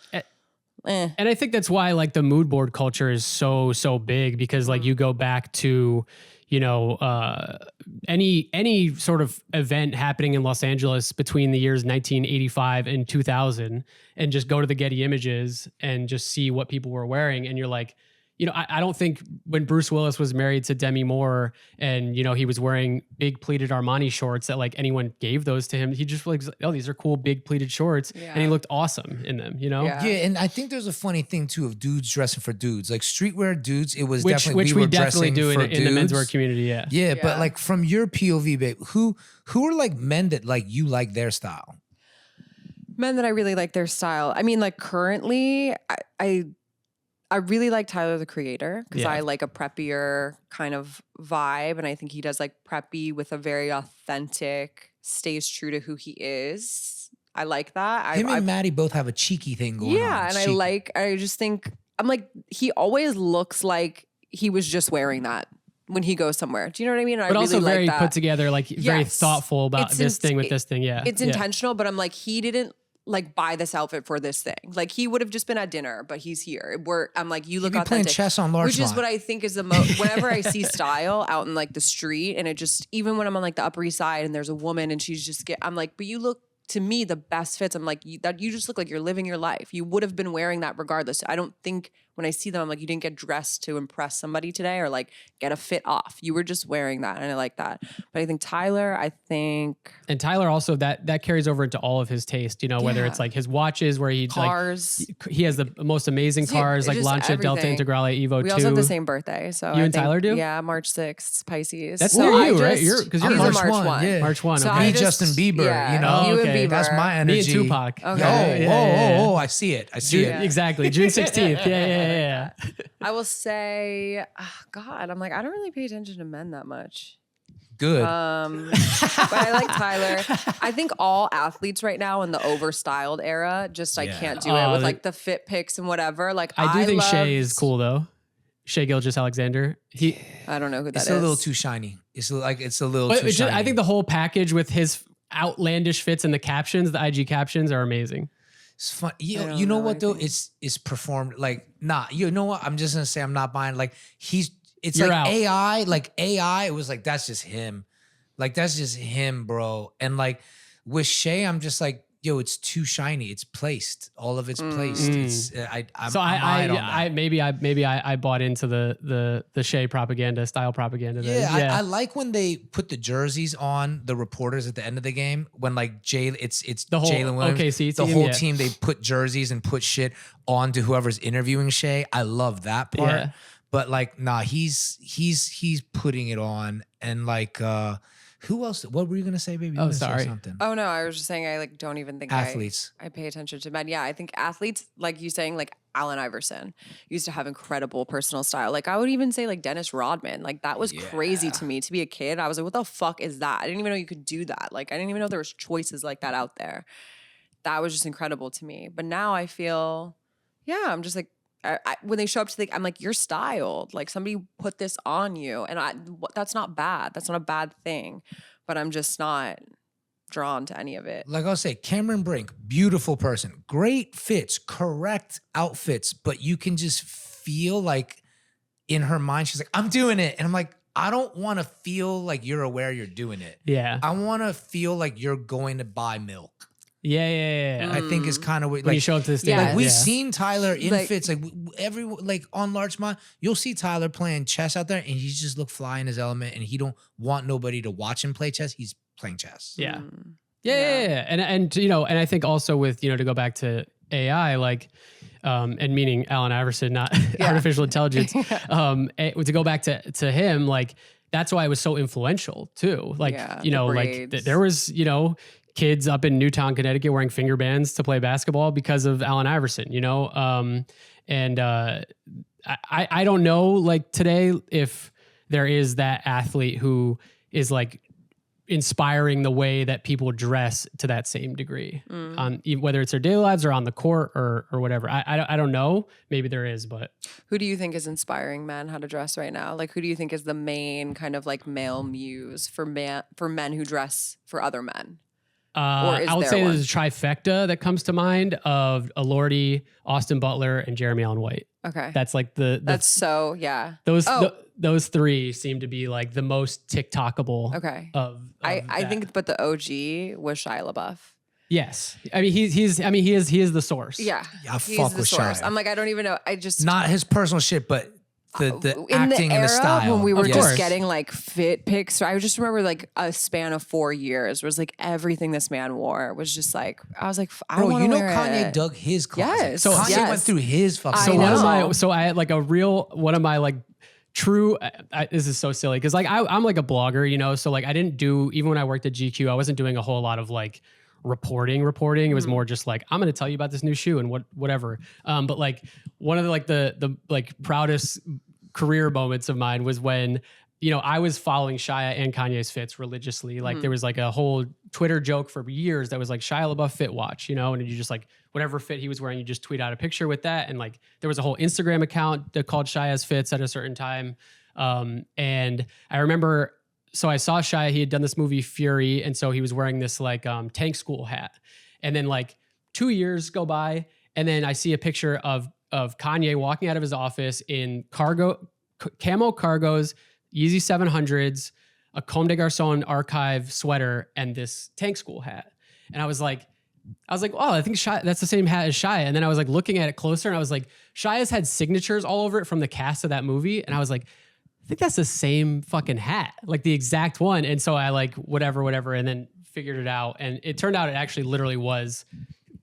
And I think that's why like the mood board culture is so big, because like you go back to, you know, any sort of event happening in Los Angeles between the years 1985 and 2000 and just go to the Getty Images and just see what people were wearing. And you're like, you know, I don't think when Bruce Willis was married to Demi Moore and, you know, he was wearing big pleated Armani shorts that like anyone gave those to him. He just like, oh, these are cool big pleated shorts. Yeah. And he looked awesome in them, you know? Yeah. And I think there's a funny thing too of dudes dressing for dudes. Like streetwear dudes, it was which definitely, we definitely do in the menswear community. Yeah. Yeah. But like from your POV, babe, who are like men that like you like their style? Men that I really like their style. I mean, like currently, I really like Tyler, the Creator, because I like a preppier kind of vibe. And I think he does like preppy with a very authentic, stays true to who he is. I like that. Him and Maddie both have a cheeky thing going on. Yeah. And I just think, I'm like, he always looks like he was just wearing that when he goes somewhere. Do you know what I mean? But also really very put together, like very thoughtful about this thing with this thing. Yeah. It's intentional, but I'm like, he didn't like buy this outfit for this thing. Like he would have just been at dinner, but he's here. I'm like, you look authentic. Playing chess on Larchmont. Which is what I think is the most, whenever I see style out in like the street, and it just, even when I'm on like the Upper East Side and there's a woman and she's just I'm like, but you look to me, the best fits. I'm like, you just look like you're living your life. You would have been wearing that regardless. I don't think when I see them, I'm like, you didn't get dressed to impress somebody today or like get a fit off. You were just wearing that. And I like that. But I think Tyler, And Tyler also, that carries over into all of his taste, whether it's like his watches where he cars. Like, he has the most amazing cars, like Lancia, Delta Integrale, Evo 2. We also have the same birthday. So you and Tyler do? Yeah, March 6th, Pisces. That's near you, right? Because you're March 1. Yeah. March 1. So Okay. Me, Justin Bieber, you and Bieber. That's my energy. Me and Tupac. Okay. Oh, I see it. Exactly. June 16th. Yeah. I will say, God, I'm like, I don't really pay attention to men that much. Good. But I like Tyler. I think all athletes right now in the overstyled era, I can't do it with like the fit pics and whatever. Like I do think Shea is cool though. Shea Gilgeous-Alexander. I don't know who that is. It's a little too shiny. It's a little too shiny. I think the whole package with his outlandish fits and the captions, the IG captions are amazing. It's fun. You know what though? It's performed like you know what? I'm just gonna say I'm not buying. Like it's You're like out. AI. Like AI. It was like that's just him. Like that's just him, bro. And like with Shea, I'm just like, yo, it's too shiny. It's placed. All of it's placed. It's maybe I bought into the Shea propaganda, style propaganda. I like when they put the jerseys on the reporters at the end of the game when like it's the whole Jalen Williams, OKC the team, whole team. They put jerseys and put shit on to whoever's interviewing Shea. I love that part. Yeah. But like, he's putting it on and like. Who else? What were you gonna say, baby? Oh, sorry. Something. Oh no, I was just saying I like don't even think athletes. I pay attention to men. Yeah, I think athletes, like you saying, like Allen Iverson used to have incredible personal style. Like I would even say like Dennis Rodman. Like that was crazy to me to be a kid. I was like, what the fuck is that? I didn't even know you could do that. Like I didn't even know there was choices like that out there. That was just incredible to me. But now I feel, I'm just like. When they show up to I'm like, you're styled. Like somebody put this on you. And that's not bad. That's not a bad thing. But I'm just not drawn to any of it. Like I'll say, Cameron Brink, beautiful person. Great fits, correct outfits. But you can just feel like in her mind, she's like, I'm doing it. And I'm like, I don't want to feel like you're aware you're doing it. Yeah. I want to feel like you're going to buy milk. Yeah. I think it's kind of weird. When you show up to the stage. Like we've seen Tyler in fits. Like on Larchmont, you'll see Tyler playing chess out there, and he just look fly in his element, and he don't want nobody to watch him play chess. He's playing chess. Yeah. And I think also with to go back to AI, like, and meaning Allen Iverson, not artificial intelligence. To go back to him, like that's why it was so influential too. Like there was kids up in Newtown, Connecticut wearing finger bands to play basketball because of Allen Iverson, and I don't know like today if there is that athlete who is like inspiring the way that people dress to that same degree on whether it's their daily lives or on the court or whatever. I don't know. Maybe there is, but who do you think is inspiring men how to dress right now? Like who do you think is the main kind of like male muse for men who dress for other men? I would say there's a trifecta that comes to mind of Elordi, Austin Butler, and Jeremy Allen White. Okay. That's like those three seem to be like the most TikTokable. Okay. I think, but the OG was Shia LaBeouf. Yes. I mean, he is the source. Yeah. I fuck with Shia. I'm like, I don't even know. I just. Not his personal shit, but the in acting the era and the style. when we were Of just course. getting like fit pics. So I just remember like a span of 4 years was like everything this man wore was just like, I was like, I Bro, want you to know wear Kanye it. dug his closet. Yes. So Kanye went through his fucking So I had like one of my like true, this is so silly. Cause like I'm like a blogger, so like I didn't do, even when I worked at GQ, I wasn't doing a whole lot of like reporting. It was more just like, I'm going to tell you about this new shoe and whatever. But like one of the like proudest career moments of mine was when, I was following Shia and Kanye's fits religiously. Like there was like a whole Twitter joke for years that was like Shia LaBeouf fit watch, and you just like whatever fit he was wearing, you just tweet out a picture with that. And like there was a whole Instagram account that called Shia's fits at a certain time. And I remember, so I saw Shia, he had done this movie Fury. And so he was wearing this like tank school hat. And then like 2 years go by. And then I see a picture of Kanye walking out of his office in camo cargos, Yeezy 700s, a Comme des Garçons archive sweater, and this tank school hat. And I was like, oh, I think Shia, that's the same hat as Shia. And then I was like looking at it closer and I was like, Shia's had signatures all over it from the cast of that movie. And I was like, I think that's the same fucking hat, like the exact one. And so I like whatever, and then figured it out. And it turned out it actually literally was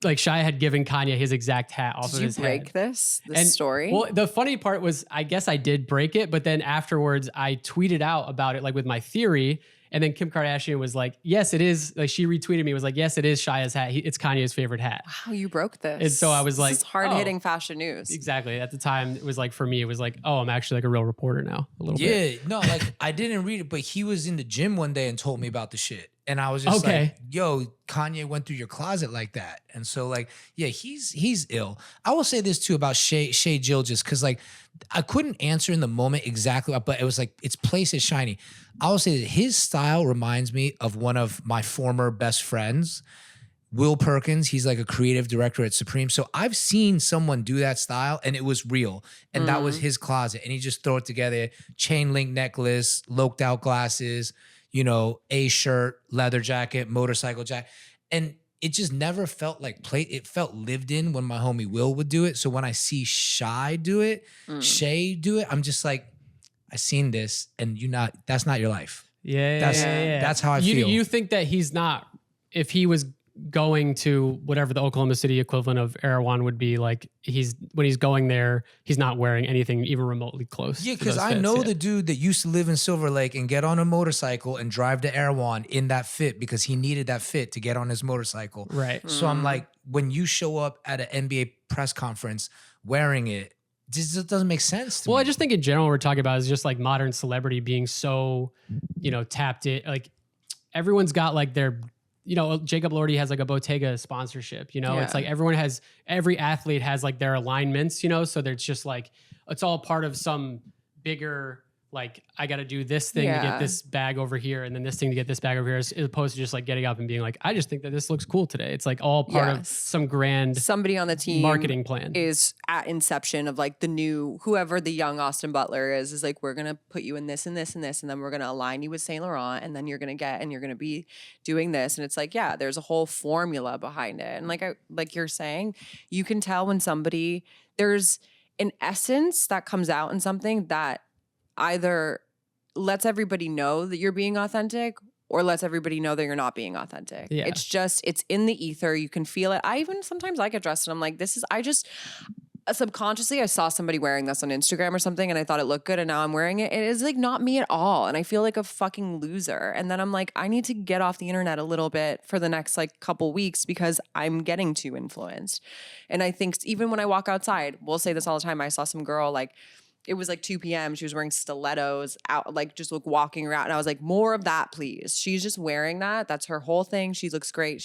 like Shia had given Kanye his exact hat off of his head. Did you break this story? Well, the funny part was, I guess I did break it, but then afterwards I tweeted out about it, like with my theory. And then Kim Kardashian was like, yes, it is. Like she retweeted me, was like, yes, it is Shia's hat. It's Kanye's favorite hat. Wow, you broke this. And so I was like, this is hard-hitting fashion news. Exactly. At the time, it was like, for me, it was like, oh, I'm actually like a real reporter now. A little bit. Yeah, no, like I didn't read it, but he was in the gym one day and told me about the shit. And I was just like, yo, Kanye went through your closet like that. And so like, yeah, he's ill. I will say this too about Shay Jill, just because like I couldn't answer in the moment exactly, but it was like, its place is shiny. I will say that his style reminds me of one of my former best friends, Will Perkins. He's like a creative director at Supreme. So I've seen someone do that style and it was real. And that was his closet. And he just throw it together, chain link necklace, loped out glasses, you know, a shirt, leather jacket, motorcycle jacket. And it just never felt like it felt lived in when my homie Will would do it. So when I see Shay do it, I'm just like, I seen this and that's not your life. Yeah. That's how I feel. You think that he's not, if he was going to whatever the Oklahoma City equivalent of Erewhon would be, like when he's going there, he's not wearing anything even remotely close. Yeah, because I know the dude that used to live in Silver Lake and get on a motorcycle and drive to Erewhon in that fit because he needed that fit to get on his motorcycle. Right. So I'm like, when you show up at an NBA press conference wearing it, this just doesn't make sense to me. I just think in general we're talking about is just like modern celebrity being so, tapped in. Like everyone's got like their, Jacob Elordi has like a Bottega sponsorship, it's like every athlete has like their alignments, so there's just like, it's all part of some bigger, like, I got to do this thing to get this bag over here and then this thing to get this bag over here, as opposed to just like getting up and being like, I just think that this looks cool today. It's like all part of some grand somebody on the team marketing plan is at inception of like the new, whoever the young Austin Butler is like, we're going to put you in this and this and this, and then we're going to align you with Saint Laurent, and then you're going to be doing this. And it's like, yeah, there's a whole formula behind it. And like you're saying, you can tell when there's an essence that comes out in something that either lets everybody know that you're being authentic or lets everybody know that you're not being authentic. Yeah. It's in the ether. You can feel it. Sometimes I get dressed and I'm like, subconsciously I saw somebody wearing this on Instagram or something and I thought it looked good and now I'm wearing it. It is like not me at all. And I feel like a fucking loser. And then I'm like, I need to get off the internet a little bit for the next like couple weeks because I'm getting too influenced. And I think even when I walk outside, we'll say this all the time. I saw some girl like, it was like 2 p.m. She was wearing stilettos out, like just like walking around. And I was like, more of that, please. She's just wearing that. That's her whole thing. She looks great.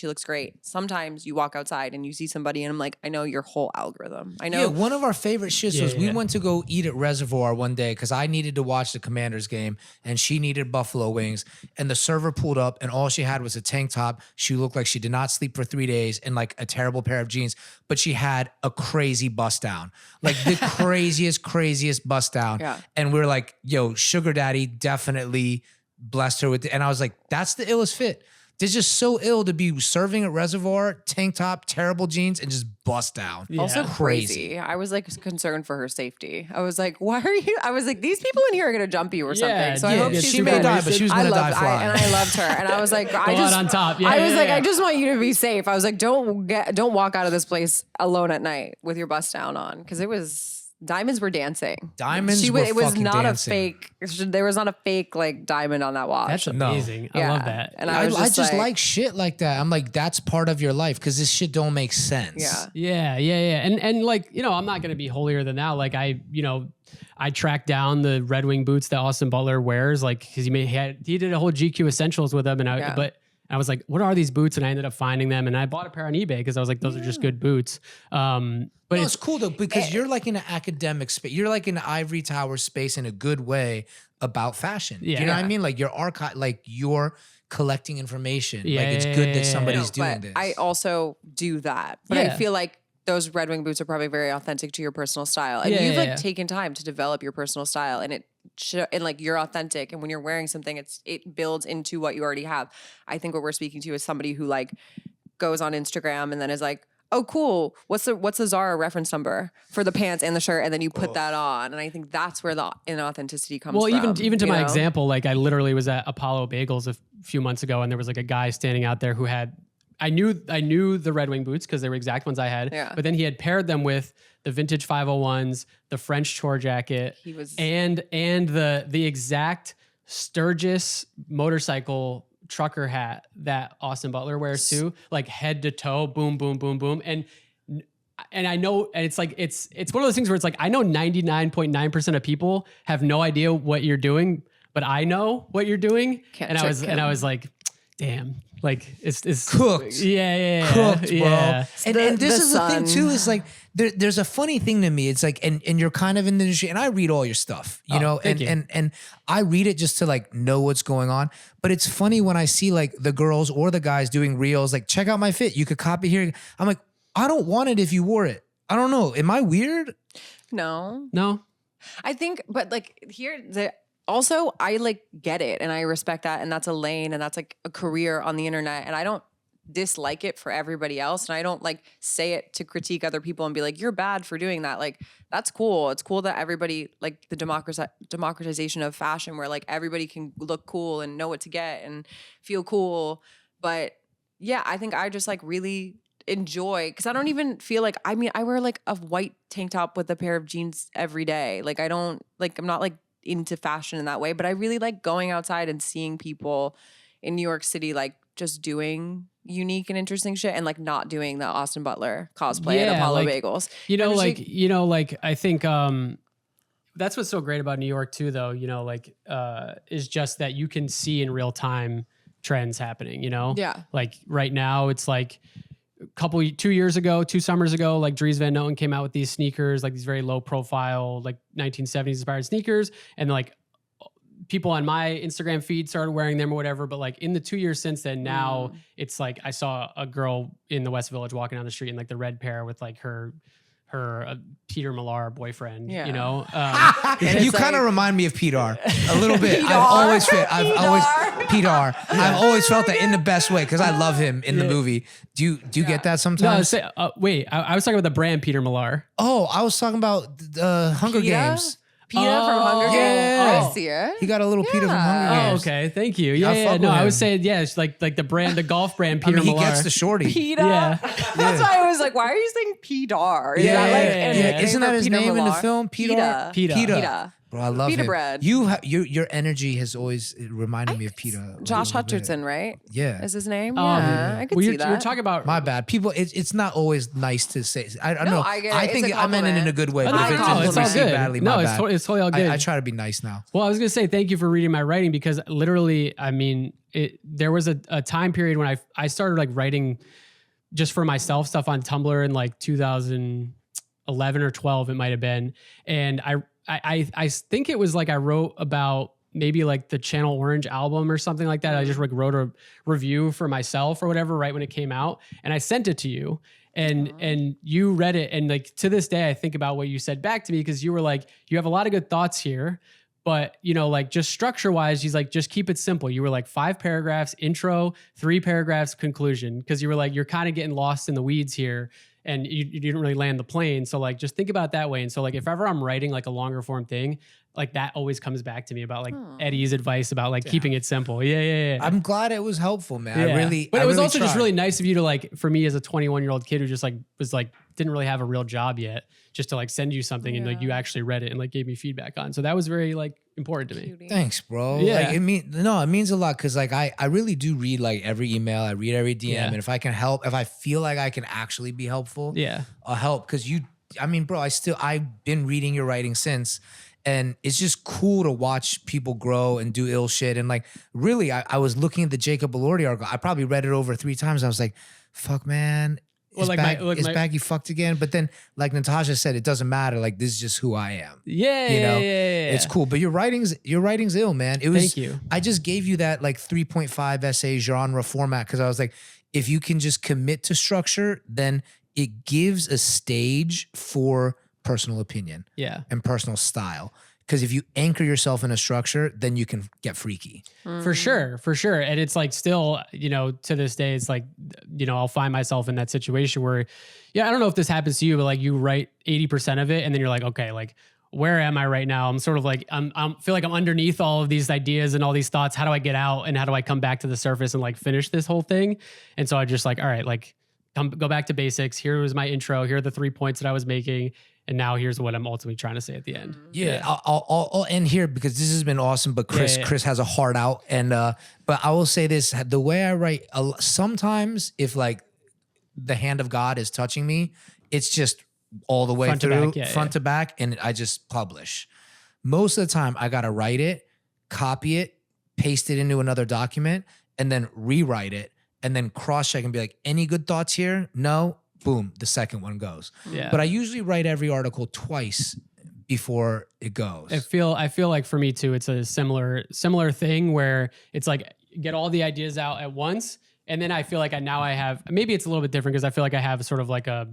Sometimes you walk outside and you see somebody and I'm like, I know your whole algorithm. I know. Yeah, one of our favorite shits was we went to go eat at Reservoir one day because I needed to watch the Commanders game and she needed buffalo wings. And the server pulled up and all she had was a tank top. She looked like she did not sleep for 3 days and like a terrible pair of jeans, but she had a crazy bust down. Like the craziest bust down. Yeah. And we were like, yo, Sugar Daddy definitely blessed her with it. And I was like, that's the illest fit. They're just so ill to be serving at Reservoir, tank top, terrible jeans, and just bust down. Yeah. Also crazy. I was like concerned for her safety. I was like, why are you? I was like, these people in here are going to jump you or something. So I hope she may die, but she was going to die flying. And I loved her. And I was like, on top. Yeah, I was like, I just want you to be safe. I was like, don't walk out of this place alone at night with your bust down on. Because diamonds were dancing. It was not dancing. A fake. There was not a fake like diamond on that watch. That's amazing. I love that. And I just like shit like that. I'm like, that's part of your life because this shit don't make sense. Yeah. And like, I'm not gonna be holier than thou. Like I tracked down the Red Wing boots that Austin Butler wears, like because he did a whole GQ Essentials with them, and I was like, what are these boots? And I ended up finding them, and I bought a pair on eBay because I was like, those are just good boots. But it's cool though because you're like in an academic space. You're like in the ivory tower space in a good way about fashion. Yeah. Do you know what I mean? Like your archive, like you're collecting information. Yeah, like it's good that somebody's doing this. I also do that, but I feel like those Red Wing boots are probably very authentic to your personal style, and you've taken time to develop your personal style, and and like you're authentic. And when you're wearing something, it builds into what you already have. I think what we're speaking to is somebody who like goes on Instagram and then is like, oh, cool. What's the Zara reference number for the pants and the shirt? And then you put that on. And I think that's where the inauthenticity comes from. Well, even to my example, like I literally was at Apollo Bagels a few months ago, and there was like a guy standing out there who had, I knew the Red Wing boots because they were exact ones I had. Yeah. But then he had paired them with the vintage 501s, the French chore jacket, and the exact Sturgis motorcycle trucker hat that Austin Butler wears too, like head to toe, boom, boom, boom, boom. And I know, and it's like, it's one of those things where it's like, I know 99.9% of people have no idea what you're doing, but I know what you're doing. And I was like, damn, like it's cooked. Yeah. Cooked, bro. Yeah. And this is the thing too, is like, there's a funny thing to me. It's like, and you're kind of in the industry, and I read all your stuff, you know, and I read it just to like know what's going on. But it's funny when I see like the girls or the guys doing reels, like, check out my fit. You could copy here. I'm like, I don't want it if you wore it. I don't know. Am I weird? No. I think, but like also I like get it and I respect that, and that's a lane and that's like a career on the internet, and I don't dislike it for everybody else, and I don't like say it to critique other people and be like, you're bad for doing that. Like, that's cool. It's cool that everybody, like the democratization of fashion, where like everybody can look cool and know what to get and feel cool. But yeah, I think I just like really enjoy, because I don't even feel like, I mean, I wear like a white tank top with a pair of jeans every day. Like, I don't like, I'm not like into fashion in that way, but I really like going outside and seeing people in New York City like just doing unique and interesting shit, and like not doing the Austin Butler cosplay at Apollo Bagels. I think that's what's so great about New York too, though, is just that you can see in real time trends happening, Yeah. Like right now it's like 2 summers ago, like Dries Van Noten came out with these sneakers, like these very low profile, like 1970s inspired sneakers. And like people on my Instagram feed started wearing them or whatever. But like in the 2 years since then, now it's like, I saw a girl in the West Village walking down the street in like the red pair with like her Peter Millar boyfriend, Yeah. You kind of remind me of Peter a little bit. I've always felt that in the best way, because I love him in the movie. Do you get that sometimes? No, I was talking about the brand Peter Millar. Oh, I was talking about the Hunger Games. PETA from Hunger Games. Yeah. I see it. He got a little PETA from Hunger Games. Oh, okay. Thank you. Yeah. No, I was saying, it's like the brand, the golf brand Peter Millar. He gets the shorty. PETA. Yeah. That's why I was like, why are you saying P-Dar? Isn't that his Peter name in the Millar? film? PETA. Bro, I love Pita him. bread. Your energy has always reminded me of PETA. Josh Hutcherson, right? Yeah. Is his name? Yeah, I could see that. You're talking about... My bad. People, it's not always nice to say. I don't know. I get it. I think I meant it in a good way. No, But if it's all received good. badly, No, my it's bad. it's totally all good. I try to be nice now. Well, I was going to say thank you for reading my writing, because literally, I mean, there was a time period when I started like writing just for myself stuff on Tumblr in like 2011 or 12, it might have been. And I think it was like I wrote about maybe like the Channel Orange album or something like that. I just like wrote a review for myself or whatever right when it came out, and I sent it to you. And you read it, and like to this day I think about what you said back to me, because you were like, you have a lot of good thoughts here, but like just structure wise, he's like, just keep it simple. You were like 5 paragraphs intro, 3 paragraphs conclusion, because you were like, you're kind of getting lost in the weeds here, and you didn't really land the plane. So like, just think about it that way. And so like, if ever I'm writing like a longer form thing, like that always comes back to me about like Eddie's advice about like keeping it simple. Yeah. I'm glad it was helpful, man. Yeah. But it was also just really nice of you to like, for me as a 21-year-old kid who just like was like, didn't really have a real job yet, just to like send you something and like you actually read it and like gave me feedback on. So that was very like important to me. Thanks, bro. Yeah. Like, it means a lot, because like I really do read like every email, I read every DM, and if I can help, if I feel like I can actually be helpful, I'll help. Because bro, I've been reading your writing since. And it's just cool to watch people grow and do ill shit. And like, really, I was looking at the Jacob Elordi article. I probably read it over 3 times. I was like, fuck, man. Is Baggy fucked again? But then, like Natasha said, it doesn't matter. Like, this is just who I am. Yeah. It's cool. But your writing's ill, man. Thank you. I just gave you that like 3.5 essay genre format, because I was like, if you can just commit to structure, then it gives a stage for personal opinion and personal style. Because if you anchor yourself in a structure, then you can get freaky. For sure. And it's like still, you know, to this day, it's like, you know, I'll find myself in that situation where, yeah, I don't know if this happens to you, but like you write 80% of it and then you're like, okay, like where am I right now? I'm sort of like, I feel like I'm underneath all of these ideas and all these thoughts. How do I get out and how do I come back to the surface and like finish this whole thing? And so I just like, all right, like go back to basics. Here was my intro. Here are the 3 points that I was making. And now here's what I'm ultimately trying to say at the end. Yeah. I'll end here because this has been awesome. But Chris has a heart out. And, but I will say this, the way I write, sometimes if like the hand of God is touching me, it's just all the way front through, to back, front to back. And I just publish. Most of the time I got to write it, copy it, paste it into another document, and then rewrite it. And then cross-check and be like, any good thoughts here? No. Boom, the second one goes. Yeah. But I usually write every article twice before it goes. I feel like for me too, it's a similar thing where it's like get all the ideas out at once. And then I feel like I have, maybe it's a little bit different because I feel like I have sort of like a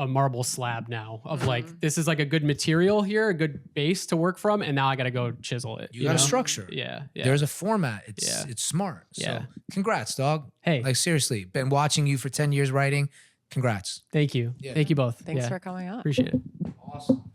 marble slab now of like, this is like a good material here, a good base to work from. And now I got to go chisel it. You got a structure. Yeah. There's a format. It's smart. So congrats, dog. Hey. Like seriously, been watching you for 10 years writing. Congrats. Thank you. Yeah. Thank you both. Thanks for coming on. Appreciate it. Awesome.